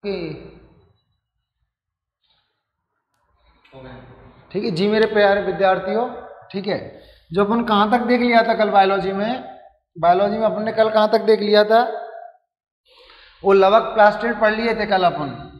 ठीक है जी मेरे प्यारे विद्यार्थियों। ठीक है, जो अपन कहाँ तक देख लिया था कल बायोलॉजी में अपन ने कल कहाँ तक देख लिया था, वो लवक प्लास्टिड पढ़ लिए थे कल अपन,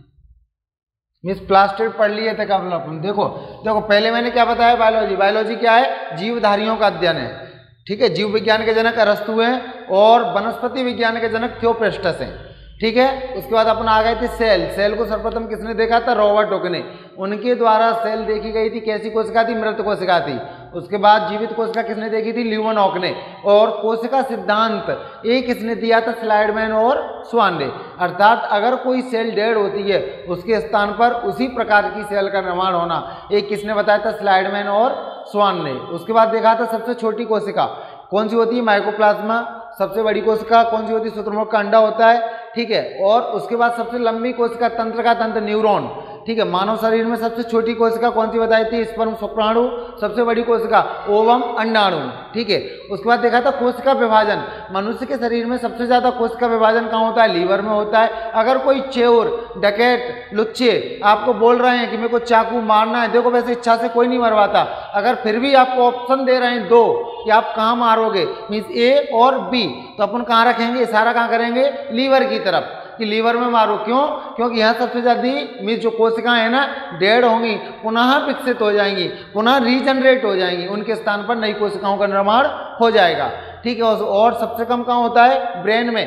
मिस प्लास्टिड पढ़ लिए थे कल अपन। देखो पहले मैंने क्या बताया, बायोलॉजी क्या है, जीवधारियों का अध्ययन है। ठीक है, जीव विज्ञान के जनक अरस्तु हैं और वनस्पति विज्ञान के जनक थियोप्रेस्टस हैं। ठीक है, उसके बाद अपन आ गए थे सेल को सर्वप्रथम किसने देखा था, रॉबर्ट हुक ने, उनके द्वारा सेल देखी गई थी। कैसी कोशिका थी, मृत कोशिका थी। उसके बाद जीवित कोशिका किसने देखी थी, ल्यूवेनहॉक ने। और कोशिका सिद्धांत ये किसने दिया था, स्लाइडमैन और स्वान ने। अर्थात अगर कोई सेल डेड होती है उसके स्थान पर उसी प्रकार की सेल का निर्माण होना, एक किसने बताया था, स्लाइडमैन और स्वान ने। उसके बाद देखा था सबसे छोटी कोशिका कौन सी होती है, माइकोप्लाज्मा। सबसे बड़ी कोशिका कौन सी होती है, शुतुरमुर्ग का अंडा होता है। ठीक है, और उसके बाद सबसे लंबी कोशिका तंत्र का तंत्र, न्यूरॉन। ठीक है, मानव शरीर में सबसे छोटी कोशिका कौन सी बताई थी, स्पर्म शुक्राणु। सबसे बड़ी कोशिका ओवम, अंडाणु। ठीक है, उसके बाद देखा था कोशिका विभाजन। मनुष्य के शरीर में सबसे ज्यादा कोशिका विभाजन कहाँ होता है, लीवर में होता है। अगर कोई चोर, डकैत, लुच्चे आपको बोल रहे हैं कि मेरे को चाकू मारना है, देखो वैसे इच्छा से कोई नहीं मरवाता, अगर फिर भी आपको ऑप्शन दे रहे हैं दो कि आप कहाँ मारोगे, मीन्स ए और बी, तो अपन कहाँ रखेंगे, इशारा कहाँ करेंगे, लीवर की तरफ, कि लीवर में मारो। क्यों, क्योंकि यहाँ सबसे ज्यादा मीन्स जो कोशिकाएं हैं ना डेड होंगी, पुनः विकसित हो जाएंगी, पुनः रीजनरेट हो जाएंगी, उनके स्थान पर नई कोशिकाओं का निर्माण हो जाएगा। ठीक है, और सबसे कम कहाँ होता है, ब्रेन में।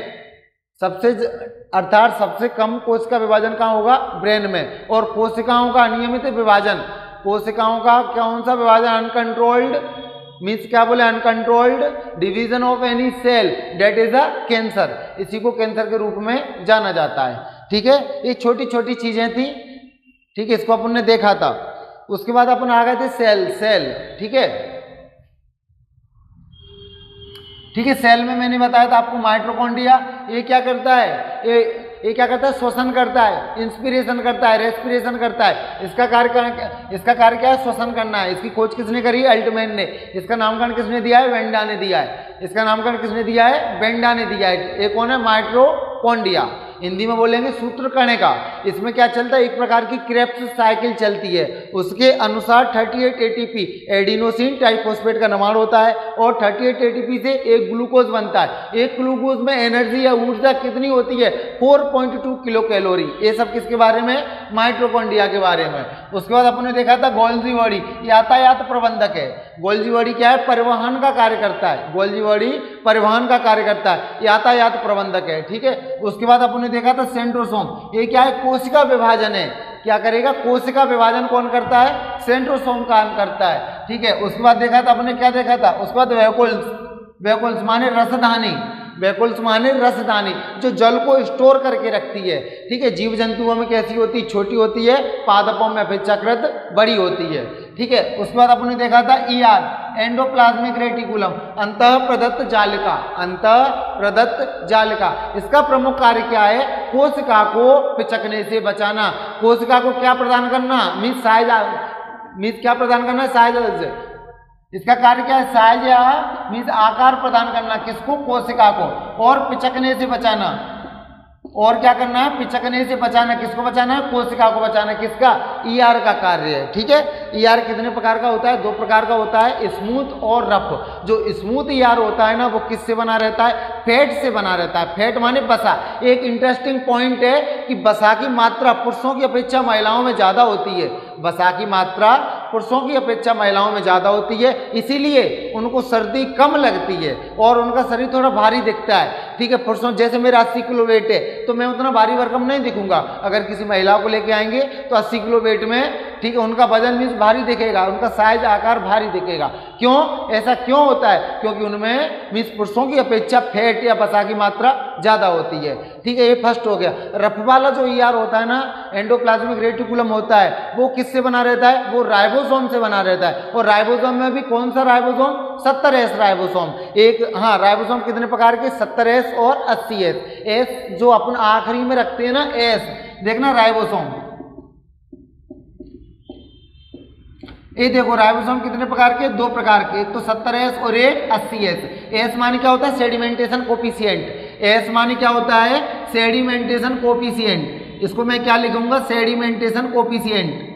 अर्थात सबसे कम कोशिका विभाजन कहाँ होगा, ब्रेन में। और कोशिकाओं का अनियमित विभाजन, कोशिकाओं का कौन सा विभाजन, अनकंट्रोल्ड, मीन्स क्या बोले, uncontrolled division of any cell that is a cancer. इसी को कैंसर के रूप में जाना जाता है। ठीक है, ये छोटी छोटी चीजें थी। ठीक है, इसको अपन ने देखा था। उसके बाद अपन आ गए थे सेल। ठीक है, सेल में मैंने बताया था आपको माइटोकॉन्ड्रिया, ये क्या करता है, ये क्या करता है, श्वसन करता है, इंस्पिरेशन करता है, रेस्पिरेशन करता है। इसका कार्य क्या है, श्वसन करना है। इसकी खोज किसने करी है, अल्टमैन ने। इसका नामकरण किसने दिया है, वेंडा ने दिया है। इसका नामकरण किसने दिया है, वेंडा ने दिया है। ये कौन है, माइटोकॉन्ड्रिया, हिंदी में बोलेंगे सूत्र कणिका। इसमें क्या चलता है, एक प्रकार की क्रेब्स साइकिल चलती है। उसके अनुसार 38 ATP एडिनोसिन ट्राइफॉस्फेट का निर्माण होता है और 38 ATP से एक ग्लूकोज बनता है। एक ग्लूकोज में एनर्जी या ऊर्जा कितनी होती है, 4.2 किलो कैलोरी। ये सब किसके बारे में, माइटोकॉन्ड्रिया के बारे में। उसके बाद अपने देखा था गोल्जी बॉडी, यातायात प्रबंधक है। गोल्जी बॉडी क्या है, परिवहन का कार्य करता है। गोल्जी बॉडी परिवहन का कार्य करता है, यातायात प्रबंधक है। ठीक है, उसके बाद अपने देखा था सेंट्रोसोम, ये क्या है, कोशिका विभाजन है। क्या करेगा, कोशिका विभाजन कौन करता है, सेंट्रोसोम काम करता है। ठीक है, उसके बाद देखा था अपने, क्या देखा था, उसके बाद वैकुल्स माने रसधानी, वैकुल्स माने रसदानी, जो जल को स्टोर करके रखती है। ठीक है, जीव जंतुओं में कैसी होती है, छोटी होती है, पादपों में अपेक्षाकृत बड़ी होती है। ठीक है, उसके बाद अपने देखा था ER, एंडोप्लाज्मिक रेटिकुलम, अंतः प्रदत्त जालिका। इसका प्रमुख कार्य क्या है, कोशिका को पिचकने से बचाना। कोशिका को क्या प्रदान करना, मीन्स क्या प्रदान करना, साइज। इसका कार्य क्या है, साइज या मीन्स आकार प्रदान करना, किसको, कोशिका को, और पिचकने से बचाना। और क्या करना है, पिचकने से बचाना, किसको बचाना है, कोशिका को बचाना। किसका, ER का कार्य है। ठीक है, ER कितने प्रकार का होता है, दो प्रकार का होता है, स्मूथ और रफ। जो स्मूथ ER होता है ना, वो किससे बना रहता है, फैट से बना रहता है। फैट माने बसा। एक इंटरेस्टिंग पॉइंट है कि बसा की मात्रा पुरुषों की अपेक्षा महिलाओं में ज्यादा होती है। बसा की मात्रा पुरुषों की अपेक्षा महिलाओं में ज्यादा होती है, इसीलिए उनको सर्दी कम लगती है और उनका शरीर थोड़ा भारी दिखता है। ठीक है, पुरुषों जैसे मेरा 80 किलो वेट है तो मैं उतना भारी भरकम नहीं दिखूंगा। अगर किसी महिला को लेके आएंगे तो 80 किलो वेट में, ठीक है, उनका वजन मीन्स भारी दिखेगा, उनका साइज आकार भारी दिखेगा। क्यों, ऐसा क्यों होता है, क्योंकि उनमें मीन्स पुरुषों की अपेक्षा फैट या वसा की मात्रा ज्यादा होती है। ठीक है, ये फर्स्ट हो गया। रफ वाला जो ER होता है ना, एंडोप्लाज्मिक रेटिकुलम होता है, वो किससे बना रहता है, वो राइबोसोम से बना रहता है। और राइबोसोम में भी कौन सा राइबोसोम, 70S राइबोसोम। राइबोसोम कितने प्रकार के, 70S और 80S। S जो अपन आखिरी में रखते हैं ना, S देखना, राइबोसोम। ये देखो राइबोसोम कितने प्रकार के, दो प्रकार के, एक तो 70S और एक 80S। S माने क्या होता है, सेडिमेंटेशन कोफिशिएंट। S माने क्या होता है, सेडिमेंटेशन कोफिशिएंट। इसको मैं क्या लिखूंगा, सेडिमेंटेशन कोफिशिएंट।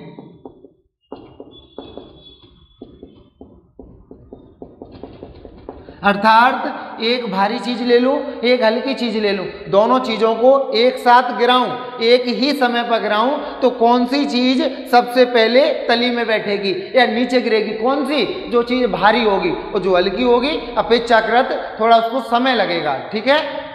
अर्थात एक भारी चीज ले लूं, एक हल्की चीज ले लूं, दोनों चीजों को एक साथ गिराऊं, एक ही समय पर गिराऊं, तो कौन सी चीज सबसे पहले तली में बैठेगी या नीचे गिरेगी? कौन सी? जो चीज भारी होगी, और जो हल्की होगी अपेक्षाकृत थोड़ा उसको समय लगेगा। ठीक है।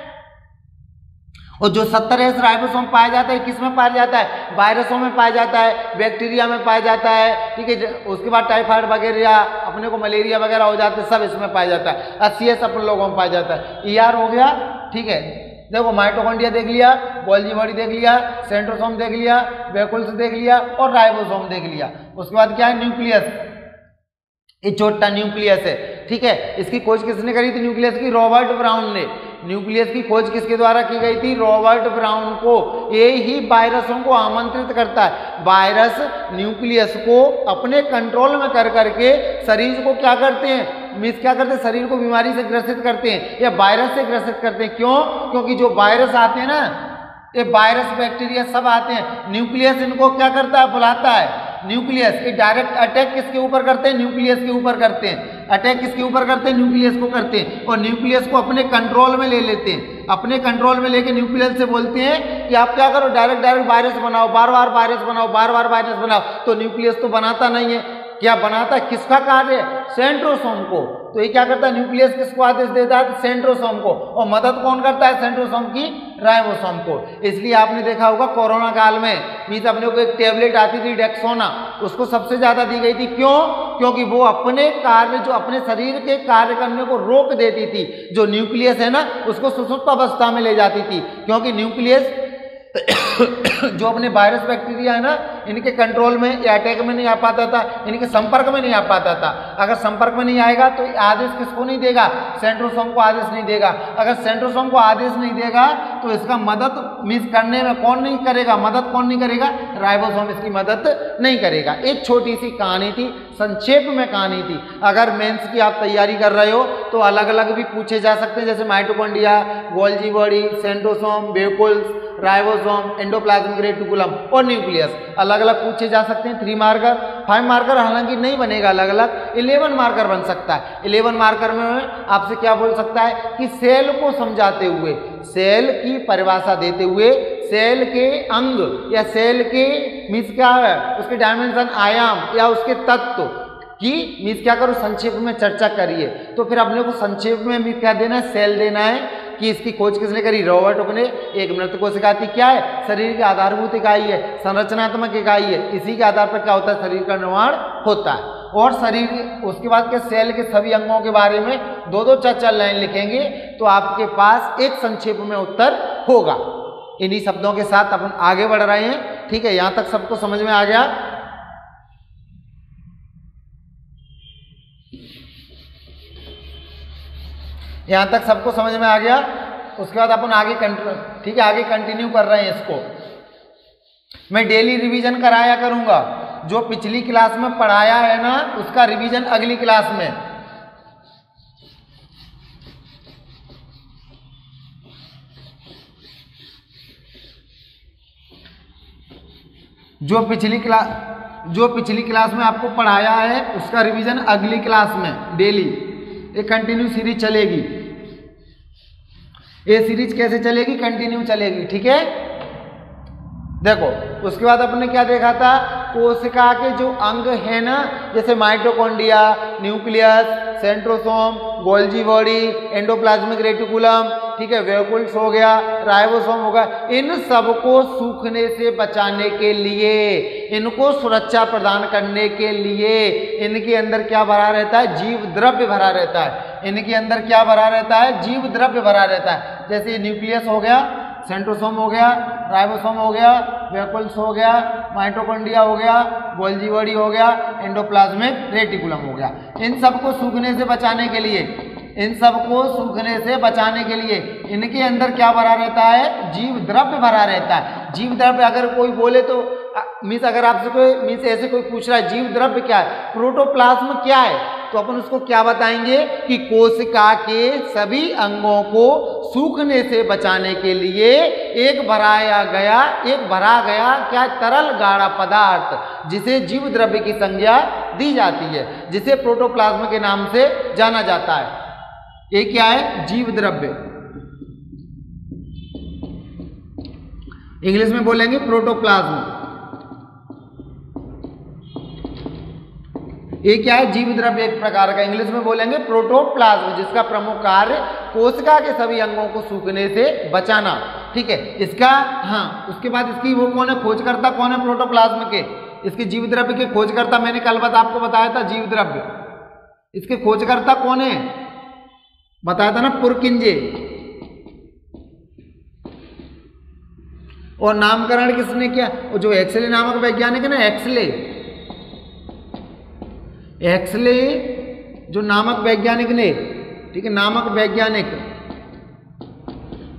और जो 70S राइबोसोम पाया जाता है किस में पाया जाता है? वायरसों में पाया जाता है, बैक्टीरिया में पाया जाता है। ठीक है। उसके बाद टाइफाइड वगैरह, अपने को मलेरिया वगैरह हो जाते हैं, सब इसमें पाया जाता है। 80S अपन लोगों में पाया जाता है। ER हो गया। ठीक है। देखो माइटोकॉन्ड्रिया देख लिया, गोल्जी बॉडी देख लिया, सेंट्रोसोम देख लिया, वैक्यूल्स देख लिया और राइबोसोम देख लिया। उसके बाद क्या है? न्यूक्लियस। ये छोटा न्यूक्लियस है। ठीक है। इसकी खोज किसने करी थी? न्यूक्लियस की रॉबर्ट ब्राउन ने। न्यूक्लियस की खोज किसके द्वारा की गई थी? रॉबर्ट ब्राउन को। ये ही वायरसों को आमंत्रित करता है। वायरस न्यूक्लियस को अपने कंट्रोल में कर करके शरीर को क्या करते हैं? मीन्स क्या करते हैं? शरीर को बीमारी से ग्रसित करते हैं या वायरस से ग्रसित करते हैं। क्यों? क्योंकि जो वायरस आते हैं ना, ये वायरस बैक्टीरिया सब आते हैं, न्यूक्लियस इनको क्या करता है? बुलाता है। न्यूक्लियस ये डायरेक्ट अटैक किसके ऊपर करते हैं? न्यूक्लियस के ऊपर करते हैं। अटैक किसके ऊपर करते हैं? न्यूक्लियस को करते हैं। और न्यूक्लियस को अपने कंट्रोल में ले लेते हैं। अपने कंट्रोल में लेके न्यूक्लियस से बोलते हैं कि आप क्या करो, डायरेक्ट वायरस बनाओ, बार बार वायरस बनाओ, बार बार वायरस बनाओ। तो न्यूक्लियस तो बनाता नहीं है। क्या बनाता है? किसका कार्य है? सेंट्रोसोम को। तो ये क्या करता है? न्यूक्लियस किसको आदेश देता है? सेंट्रोसोम को। और मदद कौन करता है? सेंट्रोसोम की, राइबोसोम को। इसलिए आपने देखा होगा कोरोना काल में मीन्स अपने को एक टेबलेट आती थी डेक्सोना, उसको सबसे ज्यादा दी गई थी। क्यों? क्योंकि वो अपने कार्य, जो अपने शरीर के कार्य करने को रोक देती थी। जो न्यूक्लियस है ना, उसको सुषुप्त अवस्था में ले जाती थी। क्योंकि न्यूक्लियस जो अपने वायरस बैक्टीरिया है ना, इनके कंट्रोल में या अटैक में नहीं आ पाता था, इनके संपर्क में नहीं आ पाता था। अगर संपर्क में नहीं आएगा तो आदेश किसको नहीं देगा? सेंट्रोसोम को आदेश नहीं देगा। अगर सेंट्रोसोम को आदेश नहीं देगा तो इसका मदद मीन्स करने में कौन नहीं करेगा? मदद कौन नहीं करेगा? राइबोसोम इसकी मदद नहीं करेगा। एक छोटी सी कहानी थी, संक्षेप में कहानी थी। अगर मेंस की आप तैयारी कर रहे हो तो अलग अलग भी पूछे जा सकते हैं, जैसे mitochondria, Golgi body, centrosome, vacuoles, ribosome, endoplasmic reticulum और न्यूक्लियस अलग अलग पूछे जा सकते हैं। 3 मार्कर, 5 मार्कर हालांकि नहीं बनेगा, अलग अलग 11 मार्कर बन सकता है। 11 मार्कर में आपसे क्या बोल सकता है कि सेल को समझाते हुए, सेल की परिभाषा देते हुए, सेल के अंग या सेल के मीन्स क्या है, उसके डायमेंशन, आयाम या उसके तत्व की मीन्स क्या करो, संक्षेप में चर्चा करिए। तो फिर अपने को संक्षेप में मीन्स क्या देना है? सेल देना है। कि इसकी खोज किसने करी? रॉबर्ट हुक ने। एक मृत कोशिका क्या है? शरीर की आधारभूत इकाई है, संरचनात्मक इकाई है। इसी के आधार पर क्या होता है? शरीर का निर्माण होता है। और शरीर उसके बाद के सेल के सभी अंगों के बारे में 2-2 4-4 लाइन लिखेंगे तो आपके पास एक संक्षेप में उत्तर होगा। इन्हीं शब्दों के साथ अपन आगे बढ़ रहे हैं। ठीक है, यहाँ तक सबको समझ में आ गया? यहाँ तक सबको समझ में आ गया? उसके बाद अपन आगे ठीक है, आगे कंटिन्यू कर रहे हैं। इसको मैं डेली रिवीजन कराया करूँगा। जो पिछली क्लास में पढ़ाया है ना, उसका रिवीजन अगली क्लास में। जो पिछली क्लास में आपको पढ़ाया है उसका रिवीजन अगली क्लास में डेली। एक कंटिन्यू सीरीज चलेगी। ये सीरीज कैसे चलेगी? कंटिन्यू चलेगी। ठीक है, देखो उसके बाद अपने क्या देखा था? कोशिका के जो अंग है ना, जैसे mitochondria, nucleus, centrosome, Golgi body, endoplasmic reticulum, ठीक है, वैक्यूल्स हो गया, राइबोसोम हो गया, इन सबको सूखने से बचाने के लिए, इनको सुरक्षा प्रदान करने के लिए इनके अंदर क्या भरा रहता है? जीव द्रव्य भरा रहता है। इनके अंदर क्या भरा रहता है? जीव द्रव्य भरा रहता है। जैसे न्यूक्लियस हो गया, सेंट्रोसोम हो गया, राइबोसोम हो गया, वैक्यूल्स हो गया, माइटोकॉन्ड्रिया हो गया, गोल्जी बॉडी हो गया, एंडोप्लाज्मिक रेटिकुलम हो गया। इन सबको सूखने से बचाने के लिए, इन सबको सूखने से बचाने के लिए इनके अंदर क्या भरा रहता है? जीव द्रव्य भरा रहता है। जीव द्रव्य अगर कोई बोले तो मीन्स अगर आपसे कोई मीन्स ऐसे कोई पूछ रहा है जीव द्रव्य क्या है, प्रोटोप्लाज्म क्या है, तो अपन उसको क्या बताएंगे कि कोशिका के सभी अंगों को सूखने से बचाने के लिए एक भरा गया क्या तरल गाढ़ा पदार्थ जिसे जीव द्रव्य की संज्ञा दी जाती है, जिसे प्रोटोप्लाज्म के नाम से जाना जाता है। ये क्या है? जीव द्रव्य। इंग्लिश में बोलेंगे प्रोटोप्लाज्म। ये क्या है? जीव द्रव्य एक प्रकार का, इंग्लिश में बोलेंगे प्रोटोप्लाज्म, जिसका प्रमुख कार्य कोशिका के सभी अंगों को सूखने से बचाना। ठीक है, इसका उसके बाद इसकी वो कौन है? खोजकर्ता कौन है प्रोटोप्लाज्म के? इसके जीव द्रव्य के खोजकर्ता मैंने कल आपको बताया था, जीव द्रव्य। इसके खोजकर्ता कौन है? बताया था ना, पुरकिंजे। और नामकरण किसने किया? वो जो एक्सले नामक वैज्ञानिक है ना, एक्सले जो नामक वैज्ञानिक ने, ठीक है, नामक वैज्ञानिक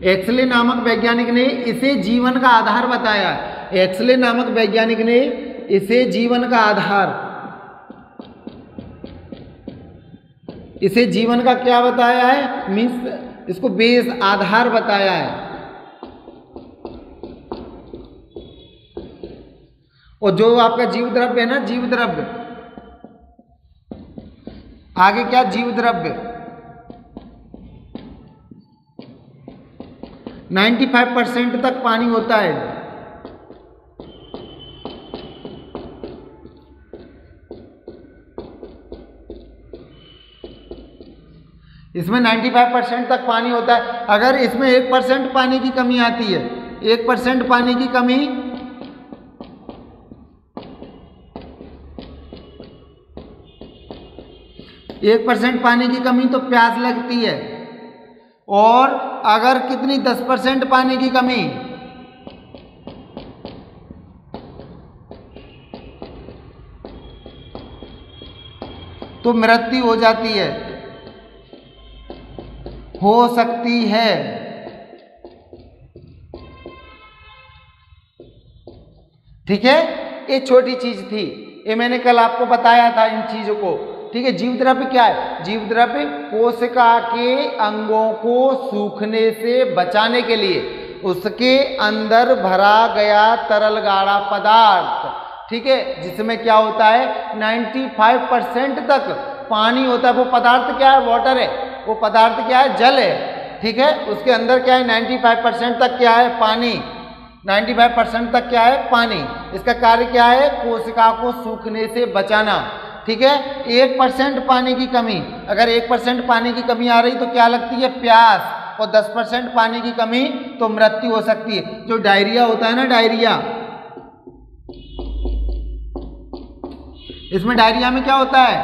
एक्सले नामक वैज्ञानिक ने इसे जीवन का आधार बताया। एक्सले नामक वैज्ञानिक ने इसे जीवन का आधार, इसे जीवन का क्या बताया है? मीन्स इसको बेस, आधार बताया है। और जो आपका जीव द्रव्य है ना, जीव द्रव्य, आगे क्या? जीव द्रव्य 95% तक पानी होता है। इसमें 95% तक पानी होता है। अगर इसमें 1% पानी की कमी आती है, 1% पानी की कमी, एक % पानी की कमी तो प्यास लगती है। और अगर कितनी 10% पानी की कमी, तो मृत्यु हो जाती है, हो सकती है। ठीक है, ये छोटी चीज थी, ये मैंने कल आपको बताया था इन चीजों को। ठीक है, जीव द्रव्य क्या है? जीव द्रव्य कोशिका के अंगों को सूखने से बचाने के लिए उसके अंदर भरा गया तरल गाढ़ा पदार्थ, ठीक है, जिसमें क्या होता है? 95% तक पानी होता है। वो पदार्थ क्या है? वाटर है। वो पदार्थ क्या है? जल है। ठीक है, उसके अंदर क्या है? 95% तक क्या है? पानी। 95% तक क्या है? पानी। इसका कार्य क्या है? कोशिका को सूखने से बचाना। ठीक है, 1% पानी की कमी, अगर 1% पानी की कमी आ रही तो क्या लगती है? प्यास। और 10% पानी की कमी तो मृत्यु हो सकती है। जो डायरिया होता है ना, डायरिया, इसमें डायरिया में क्या होता है?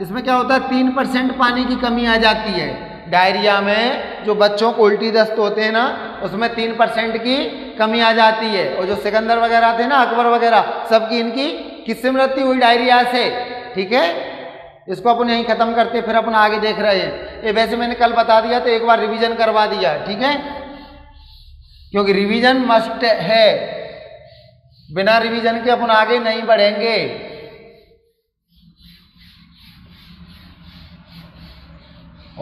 इसमें क्या होता है? 3% पानी की कमी आ जाती है। डायरिया में जो बच्चों को उल्टी दस्त होते हैं ना, उसमें 3% की कमी आ जाती है। और जो सिकंदर वगैरह थे ना, अकबर वगैरह, सबकी इनकी किससे मृत्यु हुई? डायरिया से। ठीक है, इसको अपन यहीं खत्म करते, फिर अपन आगे देख रहे हैं। ये वैसे मैंने कल बता दिया तो एक बार रिवीजन करवा दिया। ठीक है, क्योंकि रिवीजन मस्ट है, बिना रिवीजन के अपन आगे नहीं बढ़ेंगे।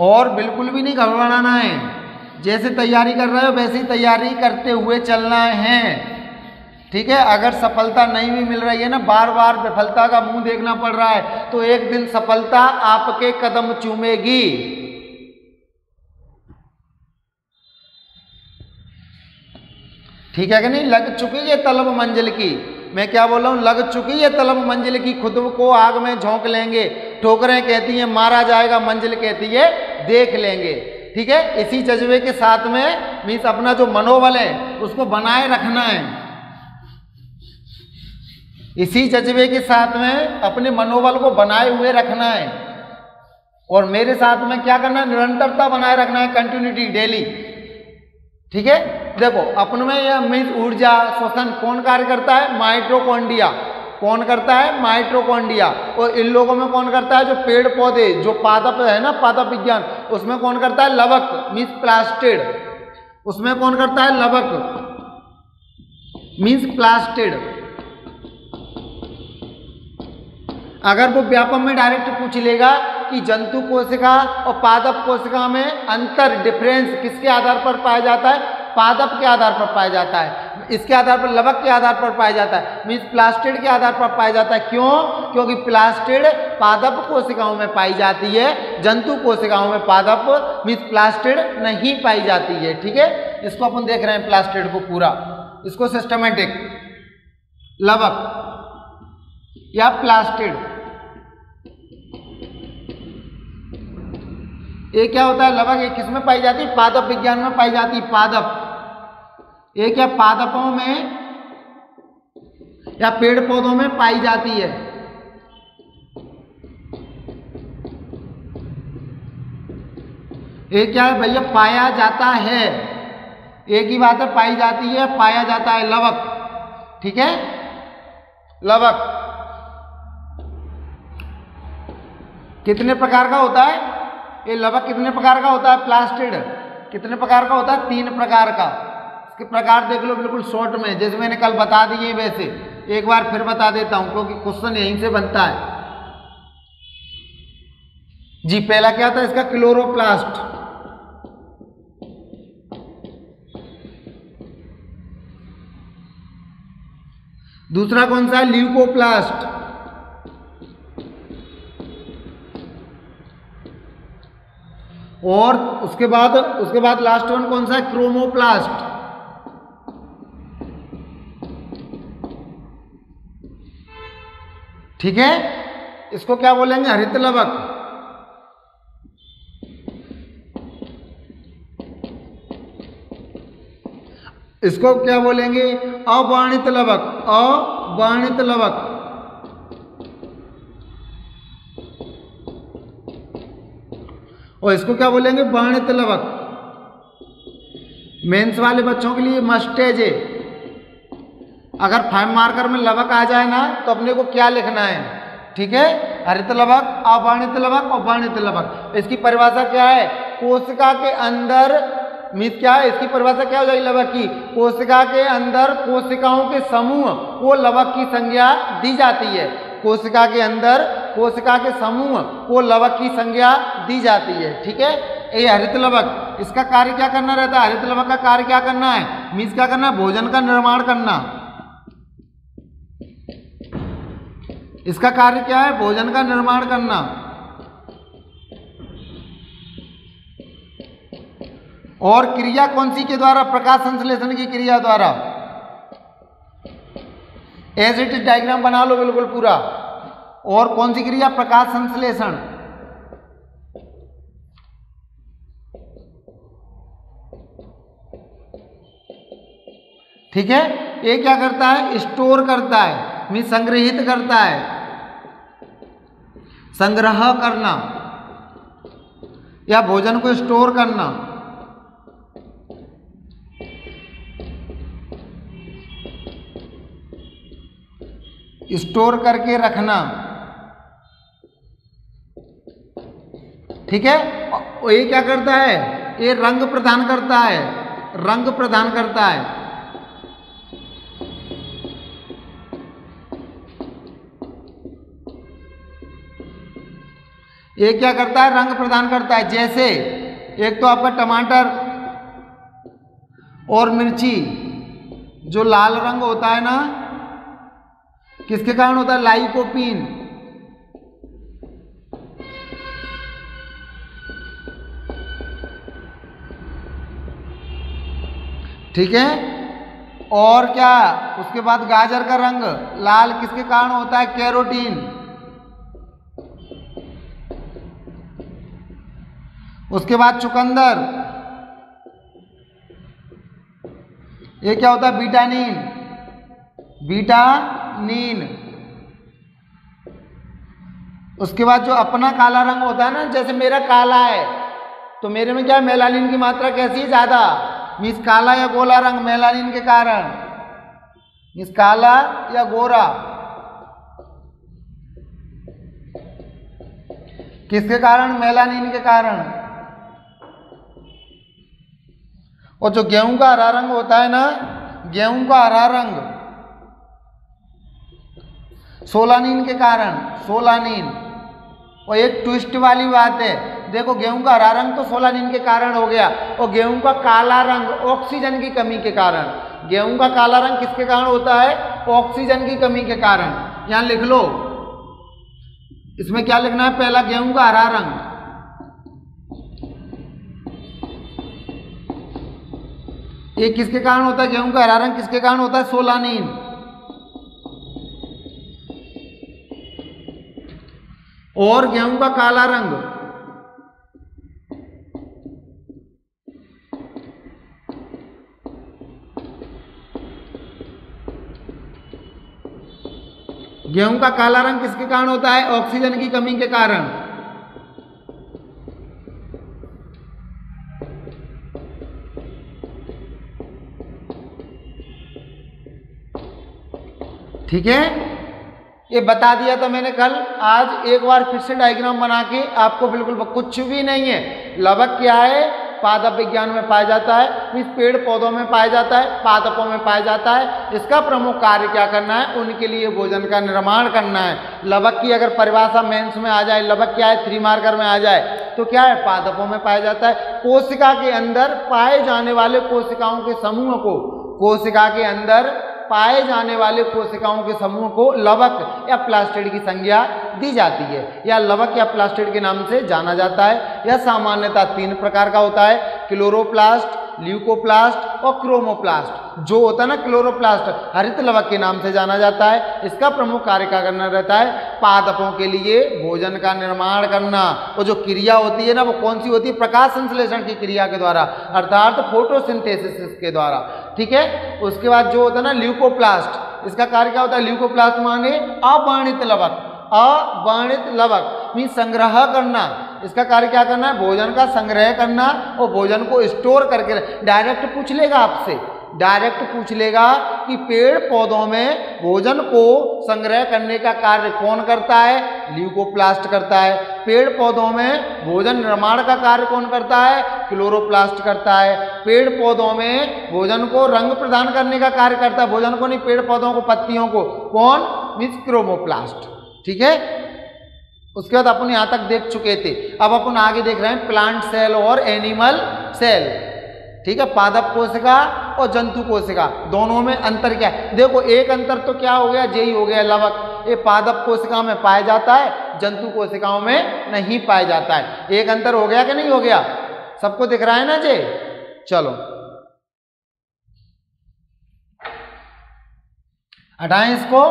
और बिल्कुल भी नहीं घबराना है, जैसे तैयारी कर रहे हो वैसे ही तैयारी करते हुए चलना है। ठीक है, अगर सफलता नहीं भी मिल रही है ना, बार बार विफलता का मुंह देखना पड़ रहा है, तो एक दिन सफलता आपके कदम चूमेगी। ठीक है कि नहीं? लग चुकी है तलब मंजिल की। मैं क्या बोल रहा हूं? लग चुकी है तलब मंजिल की, खुद को आग में झोंक लेंगे। ठोकरें कहती हैं मारा जाएगा, मंजिल कहती है देख लेंगे। ठीक है, इसी जज्बे के साथ में मीन्स अपना जो मनोबल है उसको बनाए रखना है। इसी जज्बे के साथ में अपने मनोबल को बनाए हुए रखना है। और मेरे साथ में क्या करना है? निरंतरता बनाए रखना है, कंटिन्यूटी, डेली। ठीक है, देखो अपन में यह मीन्स ऊर्जा श्वसन कौन कार्य करता है? माइटोकॉन्ड्रिया। कौन करता है? माइटोकॉन्ड्रिया। और इन लोगों में कौन करता है? जो पेड़ पौधे, जो पादप है ना, पादप विज्ञान, उसमें कौन करता है? लवक मीन्स प्लास्टिड। उसमें कौन करता है? लवक मीन्स प्लास्टिड। अगर वो व्यापम में डायरेक्ट पूछ लेगा कि जंतु कोशिका और पादप कोशिका में अंतर डिफरेंस किसके आधार पर पाया जाता है? पादप के आधार पर पाया जाता है। इसके आधार पर लवक के आधार पर पाया जाता है, मीन्स प्लास्टिड के आधार पर पाया जाता है। क्यों? क्योंकि प्लास्टिड पादप कोशिकाओं में पाई जाती है, जंतु कोशिकाओं में पादप मीन्स प्लास्टिड नहीं पाई जाती है। ठीक है, इसको अपन देख रहे हैं प्लास्टिड को पूरा, इसको सिस्टमेटिक लवक या प्लास्टिड। ये क्या होता है? लवक। ये किस में पाई जाती है? पादप विज्ञान में पाई जाती है। पादप ये क्या पादपों में या पेड़ पौधों में पाई जाती है। ये क्या है भैया? पाया जाता है। एक ही बात है, पाई जाती है, पाया जाता है, लवक। ठीक है, लवक कितने प्रकार का होता है? ये लवक कितने प्रकार का होता है? प्लास्टिड कितने प्रकार का होता है? 3 प्रकार का। इसके प्रकार देख लो बिल्कुल शॉर्ट में, जैसे मैंने कल बता दिए वैसे एक बार फिर बता देता हूं, क्योंकि क्वेश्चन यहीं से बनता है जी। पहला क्या था इसका? क्लोरोप्लास्ट। दूसरा कौन सा है? ल्यूकोप्लास्ट। और उसके बाद लास्ट वन कौन सा है? क्रोमोप्लास्ट। ठीक है, इसको क्या बोलेंगे? हरित लवक। इसको क्या बोलेंगे? अवर्णित लवक। अवर्णित लवक। और इसको क्या बोलेंगे? वर्णित लवक। मेंस वाले बच्चों के लिए मस्टेज है। अगर 5 मार्कर में लवक आ जाए ना तो अपने को क्या लिखना है? ठीक है, हरित लवक, अवर्णित लवक और वर्णित लवक। इसकी परिभाषा क्या है? कोशिका के अंदर मीन्स क्या है? इसकी परिभाषा क्या हो जाएगी लवक की? कोशिका के अंदर कोशिकाओं के समूह को लवक की संज्ञा दी जाती है। कोशिका के अंदर कोशिका के समूह को लवक की संज्ञा दी जाती है। ठीक है, ये हरित लवक। इसका कार्य क्या करना रहता है? हरित लवक का कार्य क्या करना है? मीन्स क्या करना है? भोजन का निर्माण करना। इसका कार्य क्या है? भोजन का निर्माण करना। और क्रिया कौन सी के द्वारा? प्रकाश संश्लेषण की क्रिया द्वारा। एज इट इज डायग्राम बना लो बिल्कुल पूरा। और कौन सी क्रिया? प्रकाश संश्लेषण। ठीक है, ये क्या करता है? स्टोर करता है, मीन्स संग्रहित करता है। संग्रह करना या भोजन को स्टोर करना। स्टोर करके रखना। ठीक है, ये क्या करता है? ये रंग प्रदान करता है। रंग प्रदान करता है। ये क्या करता है? रंग प्रदान करता है। जैसे एक तो आपका टमाटर और मिर्ची, जो लाल रंग होता है ना, किसके कारण होता है? लाइकोपीन। ठीक है, और क्या? उसके बाद गाजर का रंग लाल किसके कारण होता है? कैरोटीन। उसके बाद चुकंदर, ये क्या होता है? बीटानीन। बीटानीन। उसके बाद जो अपना काला रंग होता है ना, जैसे मेरा काला है तो मेरे में क्या है? मेलानिन की मात्रा कैसी है? ज्यादा। मीन्स काला या गोरा रंग मेलानिन के कारण। मीन्स काला या गोरा किसके कारण? मेलानिन के कारण। और जो गेहूं का हरा रंग होता है ना, गेहूं का हरा रंग सोलानिन के कारण। सोलानिन। और एक ट्विस्ट वाली बात है, देखो गेहूं का हरा रंग तो सोलानिन के कारण हो गया, और गेहूं का काला रंग ऑक्सीजन की कमी के कारण। गेहूं का काला रंग किसके कारण होता है? ऑक्सीजन की कमी के कारण। यहां लिख लो, इसमें क्या लिखना है? पहला गेहूं का हरा रंग, ये किसके कारण होता है? गेहूं का हरा रंग किसके कारण होता है? सोलानिन। और गेहूं का काला रंग, गेहूं का काला रंग किसके कारण होता है? ऑक्सीजन की कमी के कारण। ठीक है, ये बता दिया था मैंने कल। आज एक बार फिर से डायग्राम बना के आपको बिल्कुल कुछ भी नहीं है। लवक क्या है? पादप विज्ञान में पाया जाता है, इस पेड़ पौधों में पाया जाता है, पादपों में पाया जाता है। इसका प्रमुख कार्य क्या करना है? उनके लिए भोजन का निर्माण करना है। लवक की अगर परिभाषा मेंस में आ जाए, लवक क्या है 3 मार्कर में आ जाए, तो क्या है? पादपों में पाया जाता है। कोशिका के अंदर पाए जाने वाले कोशिकाओं के समूह को, कोशिका के अंदर पाए जाने वाले कोशिकाओं के समूह को लवक या प्लास्टिड की संज्ञा दी जाती है, या लवक या प्लास्टिड के नाम से जाना जाता है। यह सामान्यतः 3 प्रकार का होता है, क्लोरोप्लास्ट, ल्यूकोप्लास्ट और क्रोमोप्लास्ट। जो होता है ना क्लोरोप्लास्ट, हरित लवक के नाम से जाना जाता है। इसका प्रमुख कार्य क्या करना रहता है? पादपों के लिए भोजन का निर्माण करना। और जो क्रिया होती है ना, वो कौन सी होती है? प्रकाश संश्लेषण की क्रिया के द्वारा, अर्थात फोटोसिंथेसिस के द्वारा। ठीक है, उसके बाद जो होता है ना ल्यूकोप्लास्ट, इसका कार्य क्या होता है? ल्यूकोप्लास्ट माने अवर्णित लवक, अवर्णित लवक मीन संग्रह करना। इसका कार्य क्या करना है? भोजन का संग्रह करना और भोजन को स्टोर करके। डायरेक्ट पूछ लेगा आपसे, डायरेक्ट पूछ लेगा कि पेड़ पौधों में भोजन को संग्रह करने का कार्य कौन करता है? ल्यूकोप्लास्ट करता है। पेड़ पौधों में भोजन निर्माण का कार्य कौन करता है? क्लोरोप्लास्ट करता है। पेड़ पौधों में भोजन को रंग प्रदान करने का कार्य करता है, भोजन को नहीं, पेड़ पौधों को, पत्तियों को, कौन? Means chromoplast. ठीक है, उसके बाद अपन यहां तक देख चुके थे। अब अपन आगे देख रहे हैं प्लांट सेल और एनिमल सेल। ठीक है, पादप कोशिका और जंतु कोशिका, दोनों में अंतर क्या है? देखो एक अंतर तो क्या हो गया? यही हो गया लवक, ये पादप कोशिका में पाया जाता है, जंतु कोशिकाओं में नहीं पाया जाता है। एक अंतर हो गया कि नहीं हो गया? सबको दिख रहा है ना जी? चलो हटाएं इसको।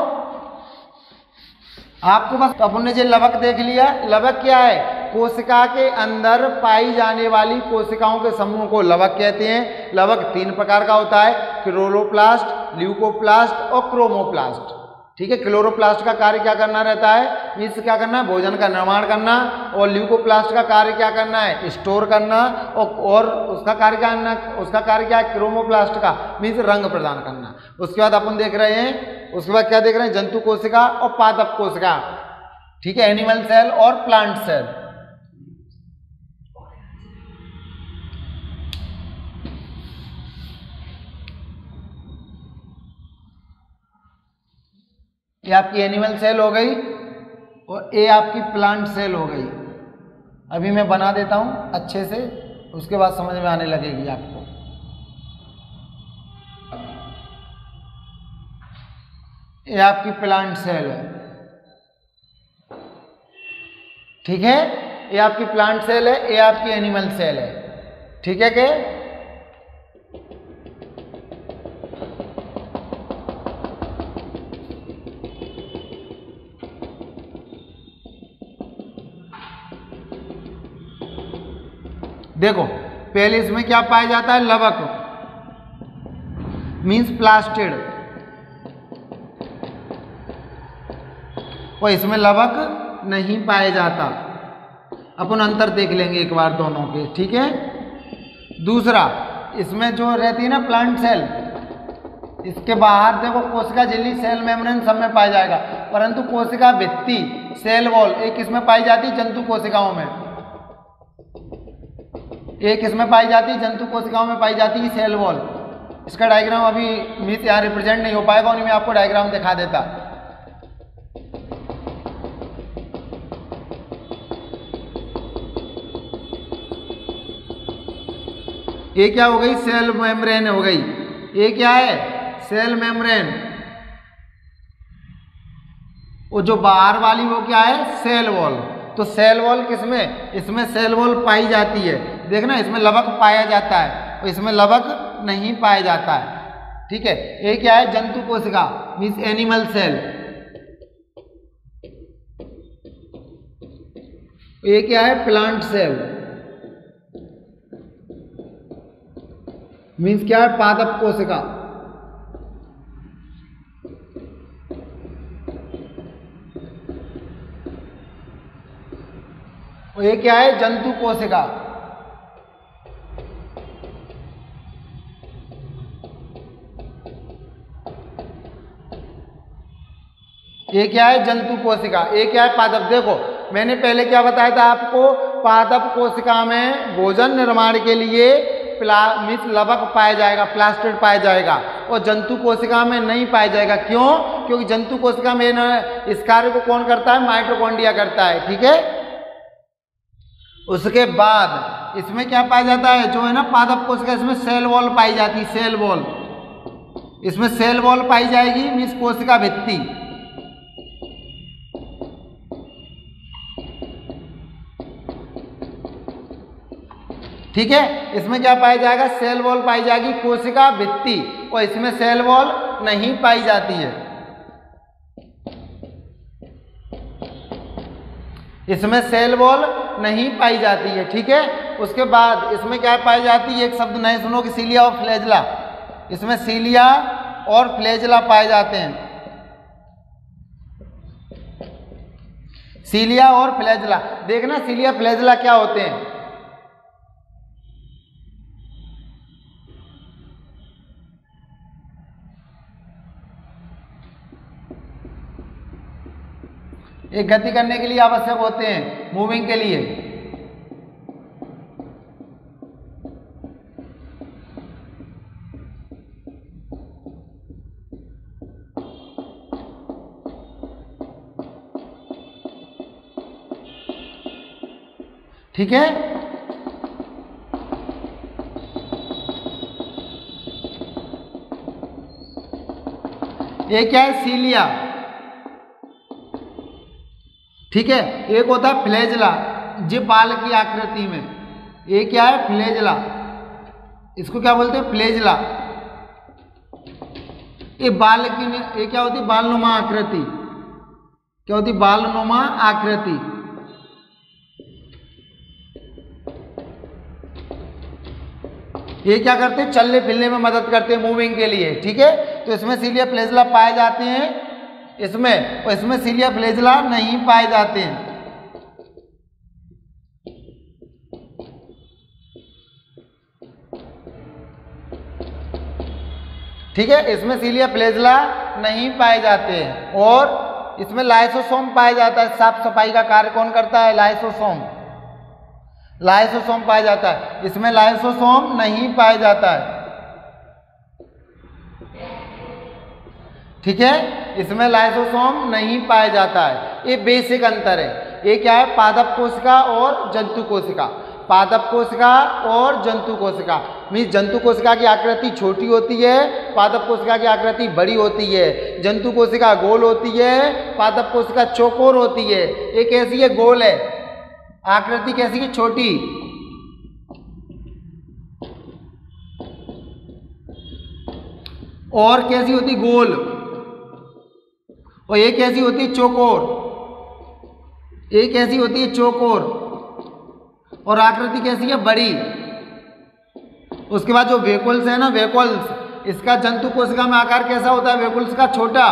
आपको बस अपन ने जो लवक देख लिया, लवक क्या है? कोशिका के अंदर पाई जाने वाली कोशिकाओं के समूह को लवक कहते हैं। लवक 3 प्रकार का होता है, क्लोरोप्लास्ट, ल्यूकोप्लास्ट और क्रोमोप्लास्ट। ठीक है, क्लोरोप्लास्ट का कार्य क्या करना रहता है? इससे क्या करना है? भोजन का निर्माण करना। और ल्यूकोप्लास्ट का कार्य क्या करना है? स्टोर करना। और उसका कार्य क्या करना? उसका कार्य क्या है? क्रोमोप्लास्ट का मीन्स रंग प्रदान करना। उसके बाद अपन देख रहे हैं, उसके बाद क्या देख रहे हैं? जंतु कोशिका और पादप कोशिका। ठीक है, एनिमल सेल और प्लांट सेल। ये आपकी एनिमल सेल हो गई और ये आपकी प्लांट सेल हो गई। अभी मैं बना देता हूं अच्छे से, उसके बाद समझ में आने लगेगी आपको। ये आपकी प्लांट सेल है। ठीक है, ये आपकी प्लांट सेल है, ये आपकी एनिमल सेल है। ठीक है, क्या? देखो पहले इसमें क्या पाया जाता है? लवक मीन्स प्लास्टिड, और इसमें लवक नहीं पाया जाता। अपन अंतर देख लेंगे एक बार दोनों के। ठीक है, दूसरा इसमें जो रहती है ना प्लांट सेल, इसके बाहर देखो कोशिका झिल्ली, सेल मेम्ब्रेन सब में पाया जाएगा, परंतु कोशिका भित्ति, सेल वॉल एक किसमें पाई जाती है? जंतु कोशिकाओं में। एक इसमें पाई जाती है, जंतु कोशिकाओं में पाई जाती है सेल वॉल। इसका डायग्राम अभी मीन्स यहाँ रिप्रेजेंट नहीं हो पाएगा, उन्हीं में आपको डायग्राम दिखा देता। ये क्या हो गई, सेल मेम्ब्रेन हो गई। ये क्या है, सेल मेम्ब्रेन। वो जो बाहर वाली वो क्या है, सेल वॉल। तो सेल वॉल किसमें, इसमें सेल वॉल पाई जाती है। देखना इसमें लवक पाया जाता है और इसमें लवक नहीं पाया जाता है। ठीक है, ये क्या है, जंतु कोशिका मीन्स एनिमल सेल। ये क्या है, प्लांट सेल मीन्स क्या है, पादप कोशिका। ये क्या है, जंतु कोशिका। ये क्या है, जंतु कोशिका। ये क्या है, पादप। देखो मैंने पहले क्या बताया था आपको, पादप कोशिका में भोजन निर्माण के लिए मीन्स लवक पाया जाएगा, प्लास्टिड पाया जाएगा, और जंतु कोशिका में नहीं पाया जाएगा। क्यों, क्योंकि जंतु कोशिका में इस कार्य को कौन करता है, माइटोकॉन्ड्रिया करता है। ठीक है, उसके बाद इसमें क्या पाया जाता है, जो है ना पादप कोशिका, इसमें सेल वॉल पाई जाती है, सेल वॉल। इसमें सेल वॉल पाई जाएगी मीन्स कोशिका भित्ति। ठीक है, इसमें क्या पाया जाएगा, सेल वॉल पाई जाएगी, कोशिका भित्ति, और इसमें सेल वॉल नहीं पाई जाती है। इसमें सेल वॉल नहीं पाई जाती है। ठीक है, उसके बाद इसमें क्या पाई जाती है, एक शब्द नए सुनो कि सीलिया और फ्लैजला। इसमें सीलिया और फ्लैजला पाए जाते हैं। सीलिया और फ्लैजला, देखना सीलिया फ्लैजला क्या होते हैं। एक गति करने के लिए आवश्यक होते हैं, मूविंग के लिए। ठीक है, ये क्या है, सीलिया। ठीक है, एक होता है फ्लैजला, जो बाल की आकृति में। ये क्या है, फ्लैजला। इसको क्या बोलते हैं, फ्लैजला। ये बाल की, ये क्या होती है, बालनुमा आकृति। क्या होती, बालनुमा आकृति। ये क्या करते हैं, चलने फिरने में मदद करते हैं, मूविंग के लिए। ठीक है, तो इसमें सीलिया फ्लैजला पाए जाते हैं इसमें, और इसमें सीलिया फ्लैजला नहीं पाए जाते हैं। ठीक है, इसमें सीलिया फ्लैजला नहीं पाए जाते हैं, और इसमें लाइसोसोम पाया जाता है। साफ सफाई का कार्य कौन करता है, लाइसोसोम। लाइसोसोम पाया जाता है, इसमें लाइसोसोम नहीं पाया जाता है। ठीक है, इसमें लाइसोसोम नहीं पाया जाता है। ये बेसिक अंतर है। ये क्या है, पादप कोशिका और जंतु कोशिका। पादप कोशिका और जंतु कोशिका मीन्स जंतु कोशिका की आकृति छोटी होती है, पादप कोशिका की आकृति बड़ी होती है। जंतु कोशिका गोल होती है, पादप कोशिका चौकोर होती है। ये कैसी है, गोल है। आकृति कैसी है, छोटी। और कैसी होती, गोल। और ये कैसी होती है, चौकोर। ये कैसी होती है, चौकोर। और आकृति कैसी है, बड़ी। उसके बाद जो वेकुल्स है ना, वेकुल्स, इसका जंतु कोशिका में आकार कैसा होता है, वेकुल्स का छोटा।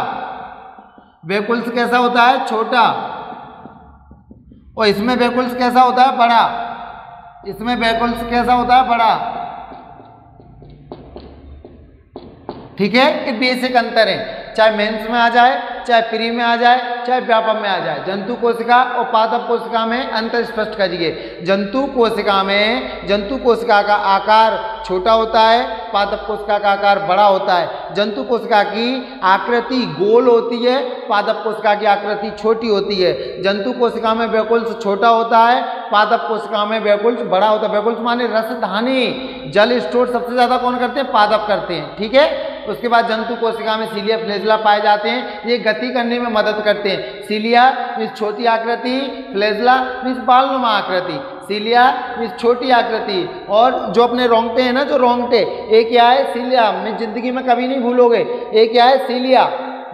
वेकुल्स कैसा होता है, छोटा। और इसमें वेकुल्स कैसा होता है, बड़ा। इसमें वेकुल्स कैसा होता है, बड़ा। ठीक है, ये बेसिक अंतर है, चाहे मेंस में आ जाए चाहे प्री में आ जाए चाहे व्यापक में आ जाए। जंतु कोशिका और पादप कोशिका में अंतर स्पष्ट करिए। जंतु कोशिका का आकार छोटा होता है, पादप कोशिका का आकार बड़ा होता है। जंतु कोशिका की आकृति गोल होती है, पादप कोशिका की आकृति छोटी होती है। जंतु कोशिका में वैकुल्स छोटा होता है, पादप कोशिका में वैकुल्स बड़ा होता है। वैकुल्स माने रसधानी, जल स्टोर सबसे ज्यादा कौन करते हैं? पादप करते हैं। ठीक है, उसके बाद जंतु कोशिका में सीलिया फ्लैजेला पाए जाते हैं, ये गति करने में मदद करते हैं। सीलिया मीन्स छोटी आकृति, फ्लैजेला मीन्स बालनुमा आकृति। सीलिया मीन्स छोटी आकृति, और जो अपने रोंगटे हैं ना, जो रोंगटे, ये क्या है? सीलिया। मैं जिंदगी में कभी नहीं भूलोगे, ये क्या है? सीलिया।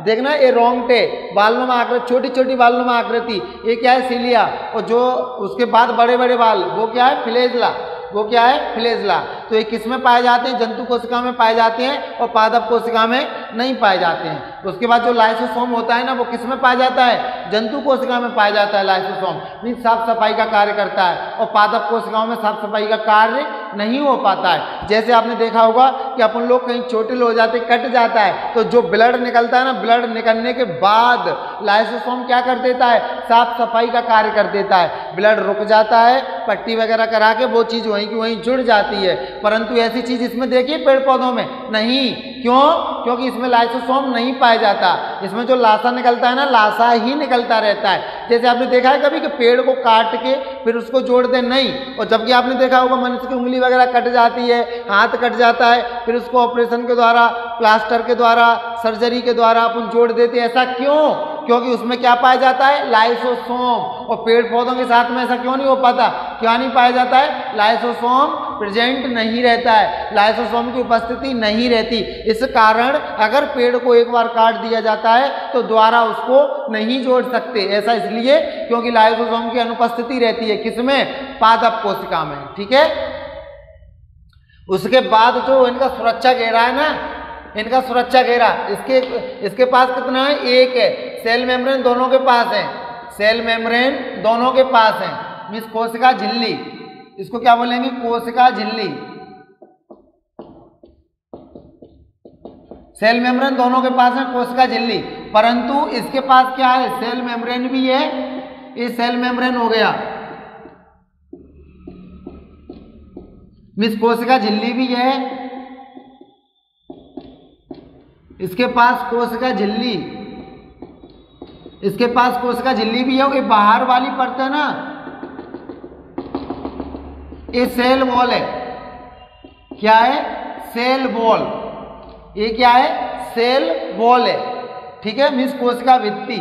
देखना, ये रोंगटे, बालनुमा आकृति, छोटी छोटी बालनुमा आकृति, ये क्या है? सीलिया। और जो उसके बाद बड़े बड़े बाल, वो क्या है? फ्लैजेला। वो क्या है? फ्लैजेला। तो ये किस में पाए जाते हैं? जंतु कोशिका में पाए जाते हैं और पादप कोशिका में नहीं पाए जाते हैं। उसके बाद जो लाइसोसोम होता है ना, वो किस में पाया जाता है? जंतु कोशिका में पाया जाता है। लाइसोसोम मीन्स साफ सफाई का कार्य करता है, और पादप कोशिकाओं में साफ सफाई का कार्य नहीं हो पाता है। जैसे आपने देखा होगा कि अपन लोग कहीं चोटिल हो जाते, कट जाता है, तो जो ब्लड निकलता है ना, ब्लड निकलने के बाद लाइसोसोम क्या कर देता है? साफ सफाई का कार्य कर देता है। ब्लड रुक जाता है, पट्टी वगैरह करा के वो चीज वहीं की वहीं जुड़ जाती है। परंतु ऐसी चीज इसमें देखिए पेड़ पौधों में नहीं। क्यों? क्योंकि इसमें लाइसोसोम नहीं पाया जाता। इसमें जो लासा निकलता है ना, लासा ही निकलता रहता है। जैसे आपने देखा है कभी कि पेड़ को काट के फिर उसको जोड़ दे, नहीं। और जबकि आपने देखा होगा मनुष्य की उंगली वगैरह कट जाती है, हाथ कट जाता है, फिर उसको ऑपरेशन के द्वारा, प्लास्टर के द्वारा, सर्जरी के द्वारा अपन जोड़ देते हैं। ऐसा क्यों? क्योंकि उसमें क्या पाया जाता है? लाइसोसोम। और पेड़ पौधों के साथ में ऐसा क्यों नहीं हो पाता? क्या नहीं पाया जाता है? लाइसोसोम प्रेजेंट नहीं रहता है, लाइसोसोम की उपस्थिति नहीं रहती। इस कारण अगर पेड़ को एक बार काट दिया जाता है तो दोबारा उसको नहीं जोड़ सकते। ऐसा इसलिए क्योंकि लाइसोसोम की अनुपस्थिति रहती है। किसमें? पादप कोशिका में। ठीक है, उसके बाद जो इनका सुरक्षा घेरा है ना, इनका सुरक्षा घेरा, इसके पास कितना है? एक है। सेल मेम्ब्रेन दोनों के पास है, सेल मेम्ब्रेन दोनों के पास है। मीन्स कोशिका झिल्ली, इसको क्या बोलेंगे? कोशिका झिल्ली। सेल मेम्ब्रेन दोनों के पास है, कोशिका झिल्ली। परंतु इसके पास क्या है? सेल मेम्ब्रेन भी है, ये सेल मेम्ब्रेन हो गया, मीन्स कोशिका झिल्ली भी है, इसके पास कोशिका झिल्ली, इसके पास कोशिका झिल्ली भी है। ये बाहर वाली परत है ना, ये सेल वॉल है। क्या है? Cell wall. ये क्या है? सेल वॉल है। ठीक है, मीन्स कोशिका भित्ति।